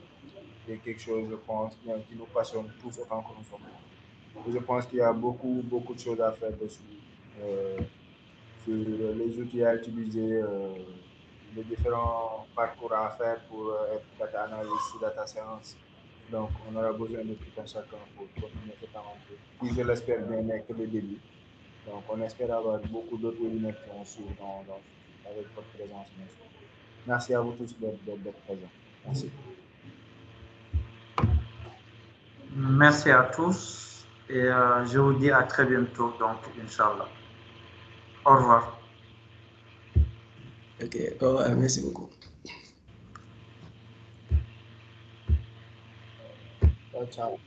C'est quelque chose, je pense, qui nous passionne tous autant que nous sommes. Et je pense qu'il y a beaucoup de choses à faire dessus. Sur les outils à utiliser, les différents parcours à faire pour être data analyst, data science. Donc, on aura besoin de tout un chacun pour continuer cette aventure, qui, je l'espère bien, n'est que le début. Donc, on espère avoir beaucoup d'autres webinaires qui vont suivre avec votre présence, bien sûr. Merci à vous tous d'être présents. Merci. Merci à tous et je vous dis à très bientôt, donc, Inch'Allah. Au revoir. Ok, au revoir, merci beaucoup. Ciao, ciao.